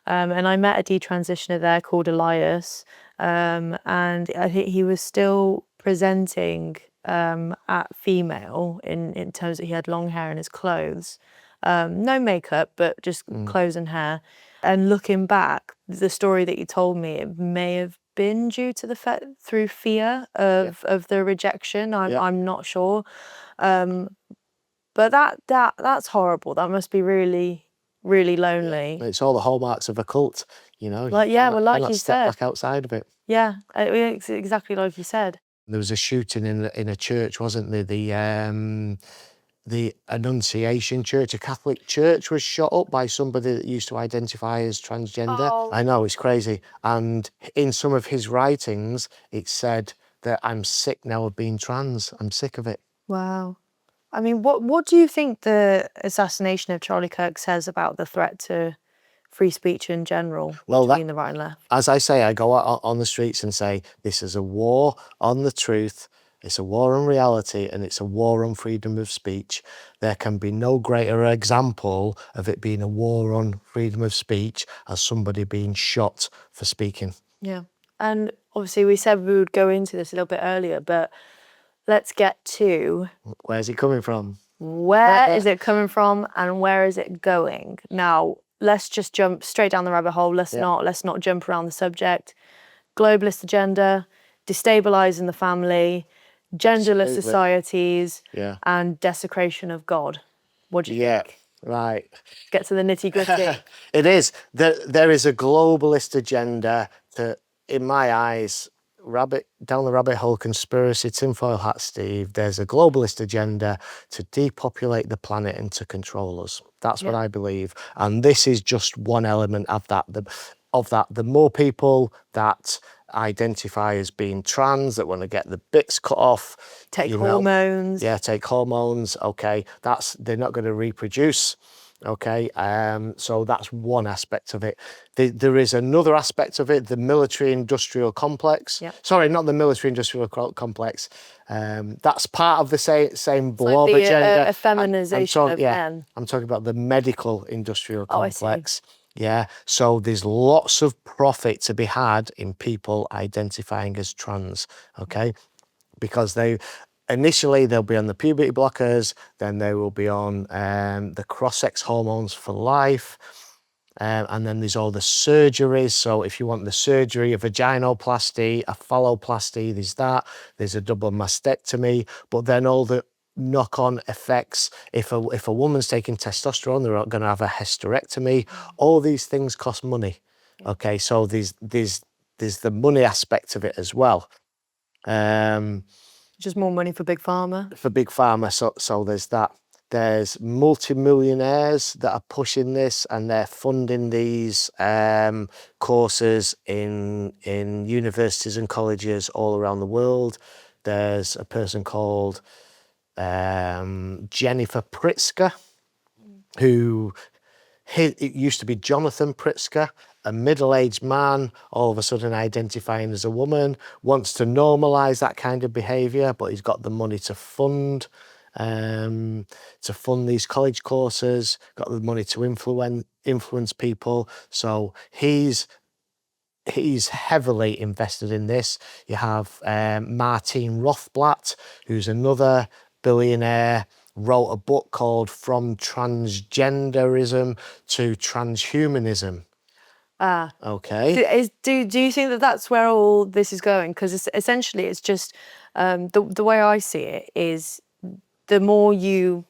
And I met a detransitioner there called Elias, and I think he was still presenting at female in terms that he had long hair in his clothes. No makeup, but just clothes and hair. And looking back, the story that you told me, it may have been due to through fear of the rejection. I'm not sure, but that's horrible. That must be really, really lonely. It's all the hallmarks of a cult, Like you said, back outside of it. Yeah, it's exactly like you said. There was a shooting in a church, wasn't there? The Annunciation Church, a Catholic church, was shot up by somebody that used to identify as transgender. Oh. I know, it's crazy. And in some of his writings, it said that I'm sick now of being trans. I'm sick of it. Wow. I mean, what do you think the assassination of Charlie Kirk says about the threat to free speech in general between the right and left? As I say, I go out on the streets and say, this is a war on the truth. It's a war on reality, and it's a war on freedom of speech. There can be no greater example of it being a war on freedom of speech as somebody being shot for speaking. Yeah. And obviously we said we would go into this a little bit earlier, but let's get to... Where's it coming from? Where is it coming from and where is it going? Now, let's just jump straight down the rabbit hole. Let's not jump around the subject. Globalist agenda, destabilising the family, genderless societies, and desecration of God. What do you think? Right. Get to the nitty-gritty. It is. There is a globalist agenda that, in my eyes, down the rabbit hole conspiracy, tinfoil hat Steve, there's a globalist agenda to depopulate the planet and to control us. That's what I believe. And this is just one element of that. The more people that identify as being trans, that want to get the bits cut off, take hormones. Take hormones. Okay, they're not going to reproduce. Okay, so that's one aspect of it. There is another aspect of it, the military-industrial complex. Sorry, not the military-industrial complex. That's part of the same blob like agenda. A feminization of men. I'm talking about the medical-industrial complex. Yeah, so there's lots of profit to be had in people identifying as trans, okay? Because initially they'll be on the puberty blockers, then they will be on the cross-sex hormones for life, and then there's all the surgeries. So if you want the surgery, a vaginoplasty, a phalloplasty, there's a double mastectomy, but then all the knock-on effects. If a woman's taking testosterone, they're going to have a hysterectomy. All these things cost money. Okay, so there's the money aspect of it as well. Just more money for Big Pharma. For Big Pharma, so there's that. There's multimillionaires that are pushing this, and they're funding these courses in universities and colleges all around the world. There's a person called Jennifer Pritzker, it used to be Jonathan Pritzker, a middle-aged man, all of a sudden identifying as a woman, wants to normalise that kind of behaviour, but he's got the money to fund these college courses, got the money to influence people. So he's heavily invested in this. You have Martin Rothblatt, who's another billionaire, wrote a book called From Transgenderism to Transhumanism. Okay. Do you think that that's where all this is going? Because essentially it's just, the way I see it is, the more you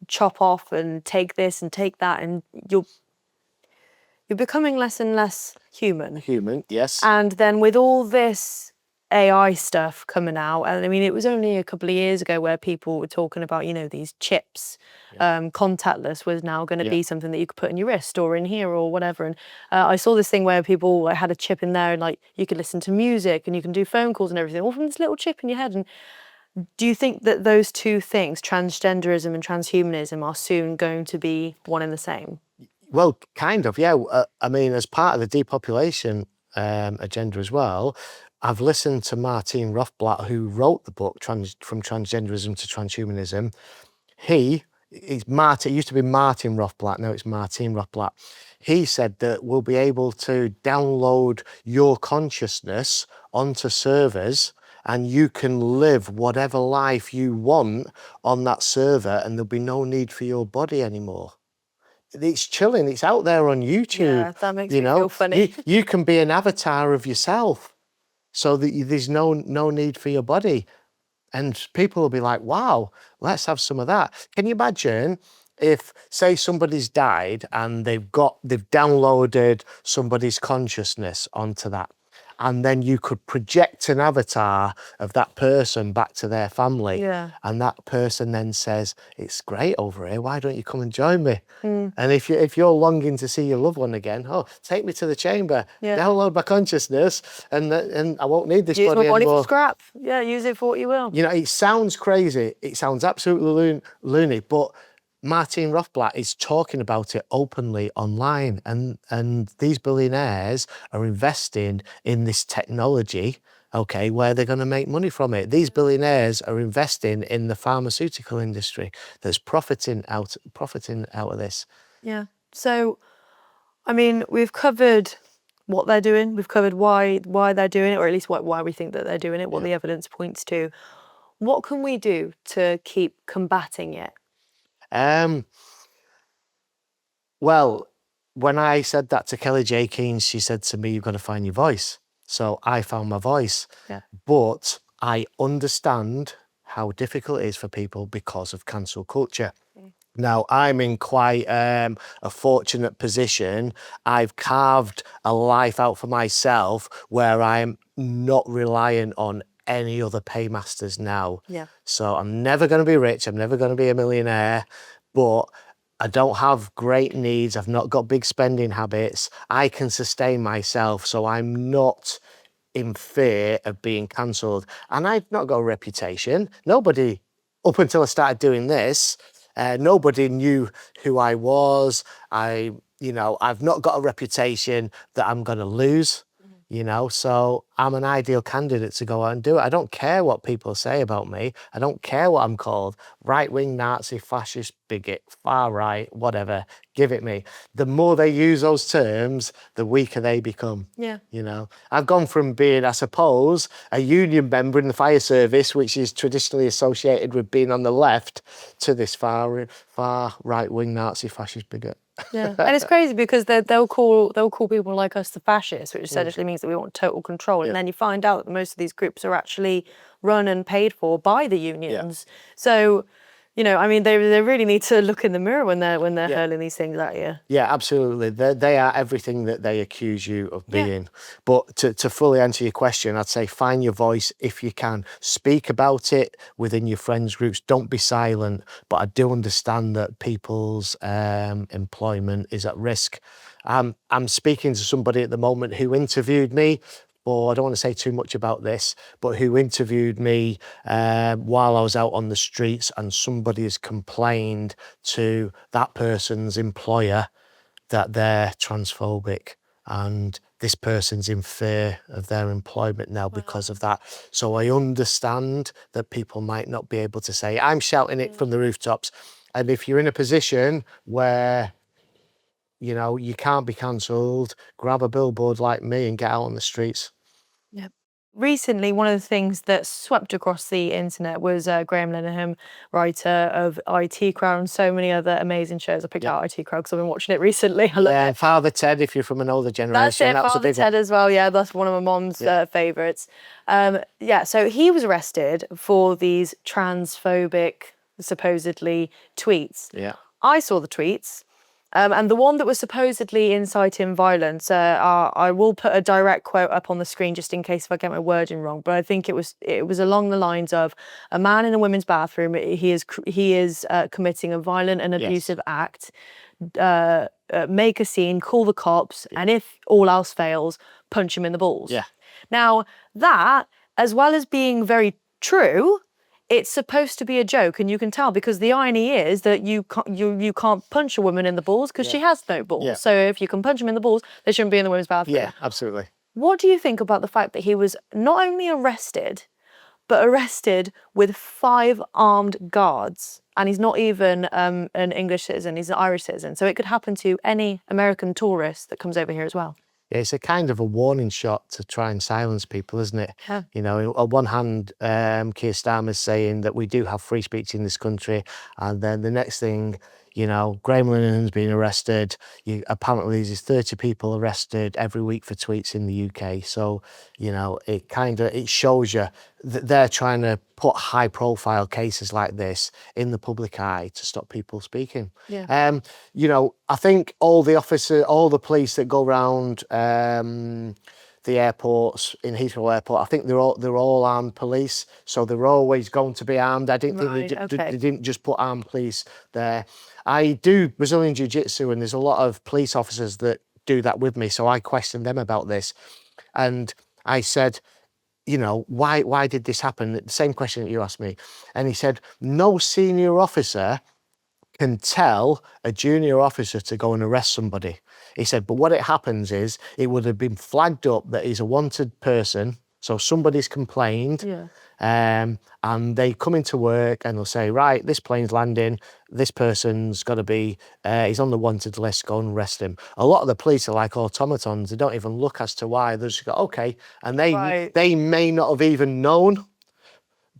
chop off and take this and take that, and you're becoming less and less human. Human, yes. And then with all this AI stuff coming out, and I mean, it was only a couple of years ago where people were talking about, these chips, contactless was now going to be something that you could put in your wrist or in here or whatever. And I saw this thing where people had a chip in there, and like you could listen to music and you can do phone calls and everything, all from this little chip in your head. And do you think that those two things, transgenderism and transhumanism, are soon going to be one and the same? Well, kind of, yeah. I mean, as part of the depopulation agenda as well, I've listened to Martin Rothblatt, who wrote the book From Transgenderism to Transhumanism. It used to be Martin Rothblatt, now it's Martin Rothblatt. He said that we'll be able to download your consciousness onto servers, and you can live whatever life you want on that server, and there'll be no need for your body anymore. It's chilling. It's out there on YouTube. Yeah, that makes me feel funny. You can be an avatar of yourself, so that there's no need for your body. And people will be like, wow, let's have some of that. Can you imagine if, say, somebody's died and they've downloaded somebody's consciousness onto that, and then you could project an avatar of that person back to their family. Yeah. And that person then says, it's great over here, why don't you come and join me? And if you're longing to see your loved one again, take me to the chamber, download my consciousness, and I won't need this body anymore. Use my body for scrap. Yeah, use it for what you will. It sounds crazy. It sounds absolutely loony, but Martin Rothblatt is talking about it openly online, and these billionaires are investing in this technology, okay, where they're going to make money from it. These billionaires are investing in the pharmaceutical industry that's profiting out of this. Yeah. So, I mean, we've covered what they're doing. We've covered why they're doing it, or at least why we think that they're doing it, what the evidence points to. What can we do to keep combating it? Well, when I said that to Kelly J. Keane, she said to me, you've got to find your voice. So I found my voice. Yeah. But I understand how difficult it is for people because of cancel culture. Now, I'm in quite a fortunate position. I've carved a life out for myself where I'm not reliant on any other paymasters now. Yeah. So I'm never going to be rich. I'm never going to be a millionaire, but I don't have great needs. I've not got big spending habits. I can sustain myself. So I'm not in fear of being cancelled. And I've not got a reputation. Nobody, up until I started doing this, nobody knew who I was. I've not got a reputation that I'm going to lose, so I'm an ideal candidate to go out and do it. I don't care what people say about me. I don't care what I'm called. Right-wing, Nazi, fascist, bigot, far right, whatever, give it me. The more they use those terms, the weaker they become. Yeah. I've gone from being, I suppose, a union member in the fire service, which is traditionally associated with being on the left, to this far right-wing Nazi fascist bigot. Yeah, and it's crazy because they'll call people like us the fascists, which essentially means that we want total control. And then you find out that most of these groups are actually run and paid for by the unions. So, they really need to look in the mirror when they're hurling these things at you. Yeah, absolutely. They are everything that they accuse you of being. But to fully answer your question, I'd say find your voice if you can. Speak about it within your friends groups. Don't be silent. But I do understand that people's employment is at risk. I'm speaking to somebody at the moment who interviewed me. Or I don't want to say too much about this, but who interviewed me while I was out on the streets, and somebody has complained to that person's employer that they're transphobic, and this person's in fear of their employment now because of that. So I understand that people might not be able to say, I'm shouting it from the rooftops. And if you're in a position where you can't be cancelled, grab a billboard like me and get out on the streets. Yeah. Recently, one of the things that swept across the internet was Graham Linehan, writer of IT Crowd and so many other amazing shows. I picked out IT Crowd because I've been watching it recently. I love it. Father Ted, if you're from an older generation. That's it, Father Ted as well. Yeah, that's one of my mom's favourites. So he was arrested for these transphobic, supposedly, tweets. Yeah. I saw the tweets. And the one that was supposedly inciting violence, I will put a direct quote up on the screen just in case if I get my wording wrong. But I think it was along the lines of a man in a women's bathroom. He is committing a violent and abusive act. Make a scene, call the cops, and if all else fails, punch him in the balls. Yeah. Now that, as well as being very true, it's supposed to be a joke, and you can tell because the irony is that you can't punch a woman in the balls because she has no balls. Yeah. So if you can punch them in the balls, they shouldn't be in the women's bathroom. Yeah, absolutely. What do you think about the fact that he was not only arrested, but arrested with 5 armed guards, and he's not even an English citizen; he's an Irish citizen. So it could happen to any American tourist that comes over here as well. Yeah, it's a kind of a warning shot to try and silence people, isn't it? Yeah. On one hand, Keir Starmer's saying that we do have free speech in this country, and then the next thing, Graham Linehan's been arrested. Apparently there's 30 people arrested every week for tweets in the UK. So, it shows you that they're trying to put high profile cases like this in the public eye to stop people speaking. Yeah. I think all the police that go around the airports in Heathrow Airport, I think they're all armed police, so they're always going to be armed. I didn't think they didn't just put armed police there. I do Brazilian Jiu-Jitsu, and there's a lot of police officers that do that with me, so I questioned them about this, and I said, why did this happen? The same question that you asked me, and he said, no senior officer can tell a junior officer to go and arrest somebody. He said, but what it happens is it would have been flagged up that he's a wanted person. So somebody's complained, and they come into work and they'll say, right, this plane's landing, this person's got to be, he's on the wanted list, go and arrest him. A lot of the police are like automatons. They don't even look as to why. They just go, okay. And they may not have even known,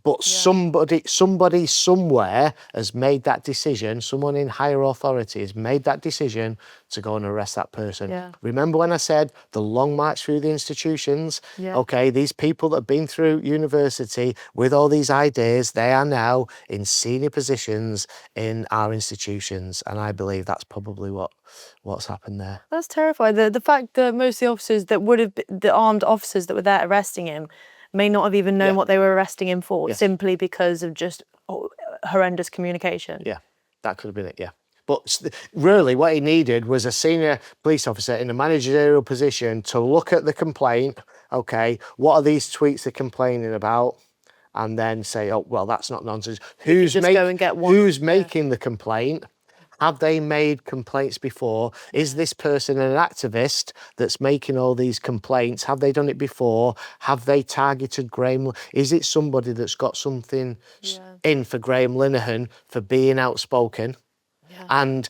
But somebody somewhere has made that decision, someone in higher authority has made that decision to go and arrest that person. Yeah. Remember when I said the long march through the institutions? Yeah. Okay, these people that have been through university with all these ideas, they are now in senior positions in our institutions. And I believe that's probably what's happened there. That's terrifying. The fact that most of the officers that would have been, the armed officers that were there arresting him may not have even known what they were arresting him for, simply because of just horrendous communication. Yeah, that could have been it, yeah. But really what he needed was a senior police officer in a managerial position to look at the complaint, okay, what are these tweets they're complaining about? And then say, oh, well, that's not nonsense. Who's making the complaint? Have they made complaints before? Is this person an activist that's making all these complaints? Have they done it before? Have they targeted Graham? Is it somebody that's got something in for Graham Linehan for being outspoken? Yeah. And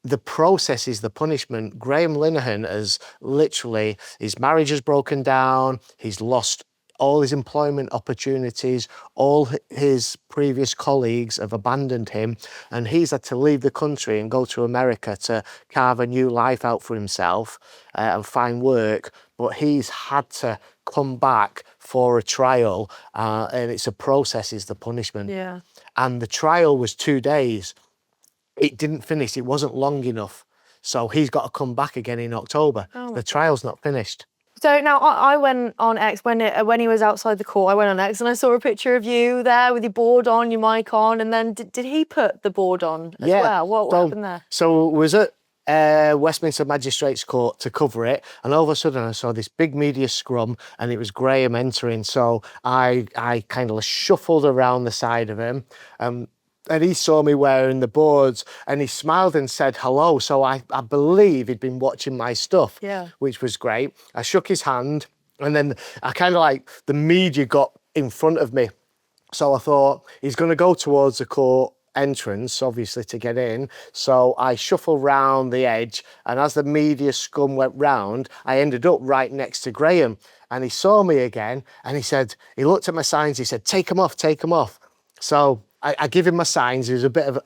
the process is the punishment. Graham Linehan has literally, his marriage has broken down, he's lost all his employment opportunities, all his previous colleagues have abandoned him, and he's had to leave the country and go to America to carve a new life out for himself and find work. But he's had to come back for a trial, and it's a process is the punishment. Yeah. And the trial was 2 days. It didn't finish, it wasn't long enough. So he's got to come back again in October. The trial's not finished. So now I went on X when he was outside the court. I went on X and I saw a picture of you there with your board on, your mic on, and then did he put the board on as well? What happened there? So it was at Westminster Magistrates Court to cover it, and all of a sudden I saw this big media scrum, and it was Graham entering. So I kind of shuffled around the side of him. And he saw me wearing the boards and he smiled and said hello. So I believe he'd been watching my stuff, which was great. I shook his hand and then I kind of like, the media got in front of me. So I thought he's going to go towards the court entrance, obviously, to get in. So I shuffled round the edge, and as the media scum went round, I ended up right next to Graham. And he saw me again and he looked at my signs, he said, take them off, take them off. So I give him my signs. There was a bit of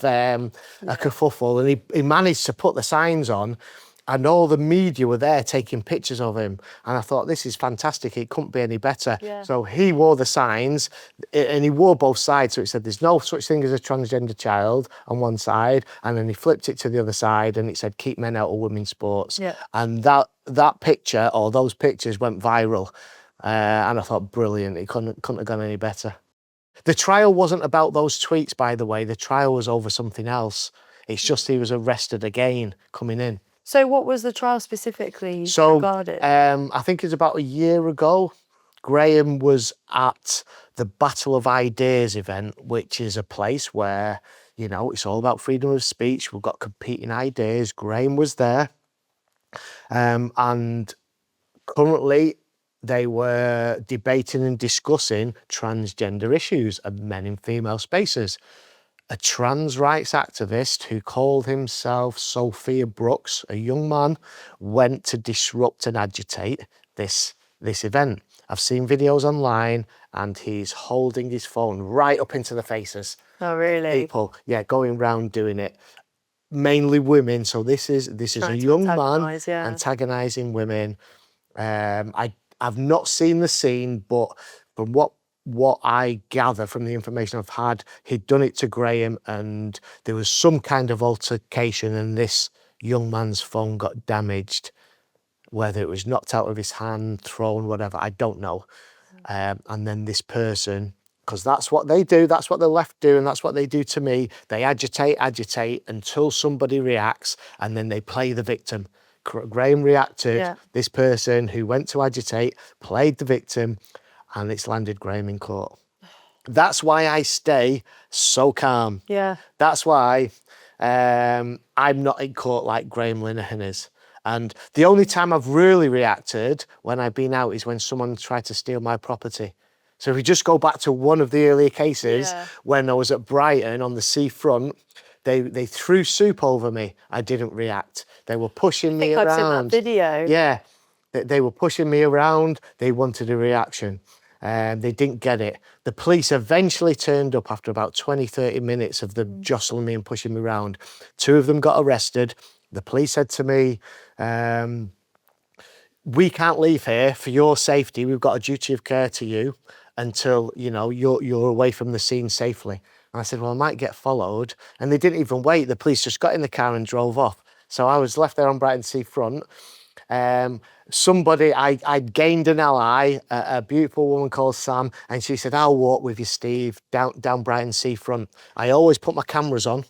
a kerfuffle, and he managed to put the signs on, and all the media were there taking pictures of him. And I thought, this is fantastic. It couldn't be any better. Yeah. So he wore the signs, and he wore both sides. So it said, "There's no such thing as a transgender child" on one side, and then he flipped it to the other side, and it said, "Keep men out of women's sports." Yeah. And that picture, or those pictures, went viral, and I thought, brilliant. It couldn't have gone any better. The trial wasn't about those tweets, by the way. The trial was over something else. It's just he was arrested again coming in. So what was the trial specifically regarding? I think it's about a year ago. Graham was at the Battle of Ideas event, which is a place where, you know, it's all about freedom of speech. We've got competing ideas. Graham was there. And currently, they were debating and discussing transgender issues and men in female spaces. A trans rights activist who called himself Sophia Brooks, a young man, went to disrupt and agitate this event. I've seen videos online, and he's holding his phone right up into the faces. Oh, really? People, going round doing it. Mainly women. So this is a young man antagonising women. I've not seen the scene, but from what I gather from the information I've had, he'd done it to Graham, and there was some kind of altercation, and this young man's phone got damaged. Whether it was knocked out of his hand, thrown, whatever, I don't know. And then this person, because that's what they do, that's what the left do, and that's what they do to me. They agitate until somebody reacts, and then they play the victim. Graham reacted, this person who went to agitate, played the victim, and it's landed Graham in court. That's why I stay so calm. Yeah. That's why I'm not in court like Graham Linehan is. And the only time I've really reacted when I've been out is when someone tried to steal my property. So if we just go back to one of the earlier cases, when I was at Brighton on the seafront, they threw soup over me. I didn't react. They were pushing me around. I've seen that video. Yeah, they were pushing me around. They wanted a reaction. They didn't get it. The police eventually turned up after about 20, 30 minutes of them jostling me and pushing me around. 2 of them got arrested. The police said to me, we can't leave here for your safety. We've got a duty of care to you until, you know, you're away from the scene safely. And I said, well, I might get followed. And they didn't even wait. The police just got in the car and drove off. So I was left there on Brighton Seafront. I'd gained an ally, a beautiful woman called Sam, and she said, I'll walk with you, Steve, down Brighton Seafront. I always put my cameras on,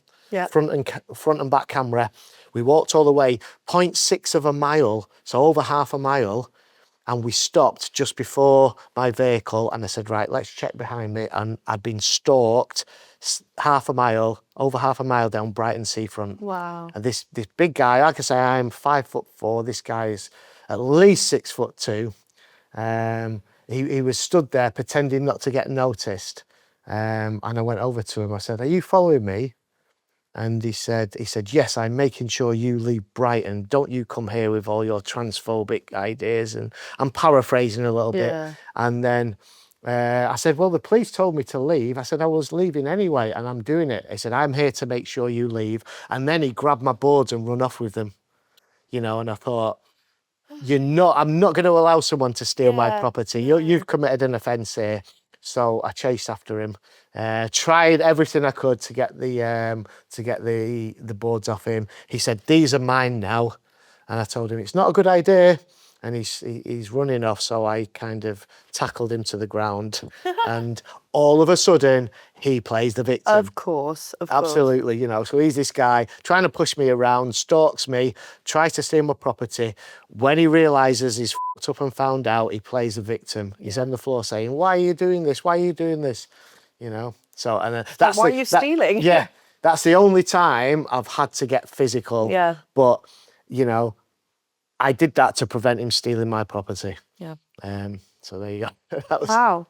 front and back camera. We walked all the way, 0.6 of a mile, so over half a mile, and we stopped just before my vehicle, and I said, right, let's check behind me. And I'd been stalked over half a mile down Brighton Seafront. Wow. And this big guy, like I say, I'm 5'4". This guy's at least 6'2". He was stood there pretending not to get noticed. And I went over to him. I said, are you following me? And he said, yes, I'm making sure you leave Brighton. Don't you come here with all your transphobic ideas. And I'm paraphrasing a little bit. And then I said, well, the police told me to leave. I said, I was leaving anyway, and I'm doing it. He said, I'm here to make sure you leave. And then he grabbed my boards and run off with them, you know, and I thought, I'm not going to allow someone to steal my property. You've committed an offence here. So I chased after him, tried everything I could to get the boards off him. He said, these are mine now. And I told him, it's not a good idea. And he's running off, so I kind of tackled him to the ground. And all of a sudden, he plays the victim. Of course. Absolutely, you know. So he's this guy trying to push me around, stalks me, tries to steal my property. When he realises he's fucked up and found out, he plays the victim. He's on the floor saying, why are you doing this? Why are you doing this? You know. So, and that's why are you stealing? Yeah, that's the only time I've had to get physical. Yeah. But, you know, I did that to prevent him stealing my property. Yeah. So there you go. Wow.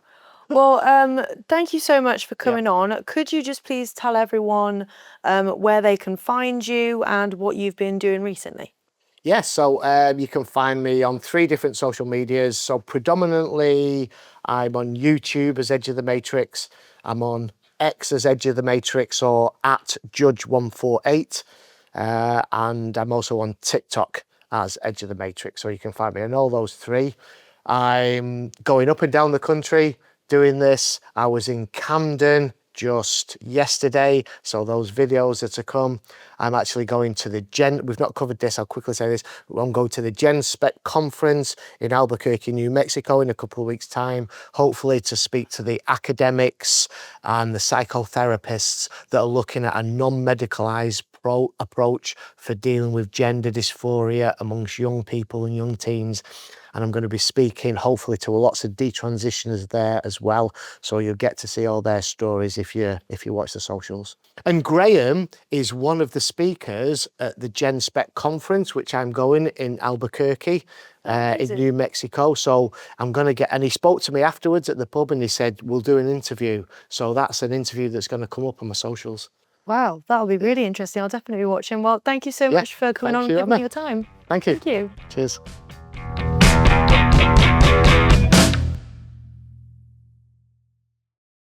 Well, thank you so much for coming on. Could you just please tell everyone where they can find you and what you've been doing recently? Yes, so you can find me on 3 different social medias. So predominantly, I'm on YouTube as Edge of the Matrix. I'm on X as Edge of the Matrix or at Judge148. And I'm also on TikTok as Edge of the Matrix. So you can find me on all those 3. I'm going up and down the country doing this. I was in Camden just yesterday, so those videos are to come. I'm actually going to the we've not covered this, I'll quickly say this. I'm going to the Gen Spec conference in Albuquerque, New Mexico in a couple of weeks' time, hopefully to speak to the academics and the psychotherapists that are looking at a non-medicalised approach for dealing with gender dysphoria amongst young people and young teens. And I'm going to be speaking hopefully to lots of detransitioners there as well, so you'll get to see all their stories if you watch the socials. And Graham is one of the speakers at the Gen Spec conference, which I'm going in Albuquerque in New Mexico. So I'm going to get, and he spoke to me afterwards at the pub and he said, we'll do an interview. So that's an interview that's going to come up on my socials. Wow, that'll be really interesting. I'll definitely be watching. Well, thank you so much for coming on and giving me your time. Thank you. Thank you. Cheers.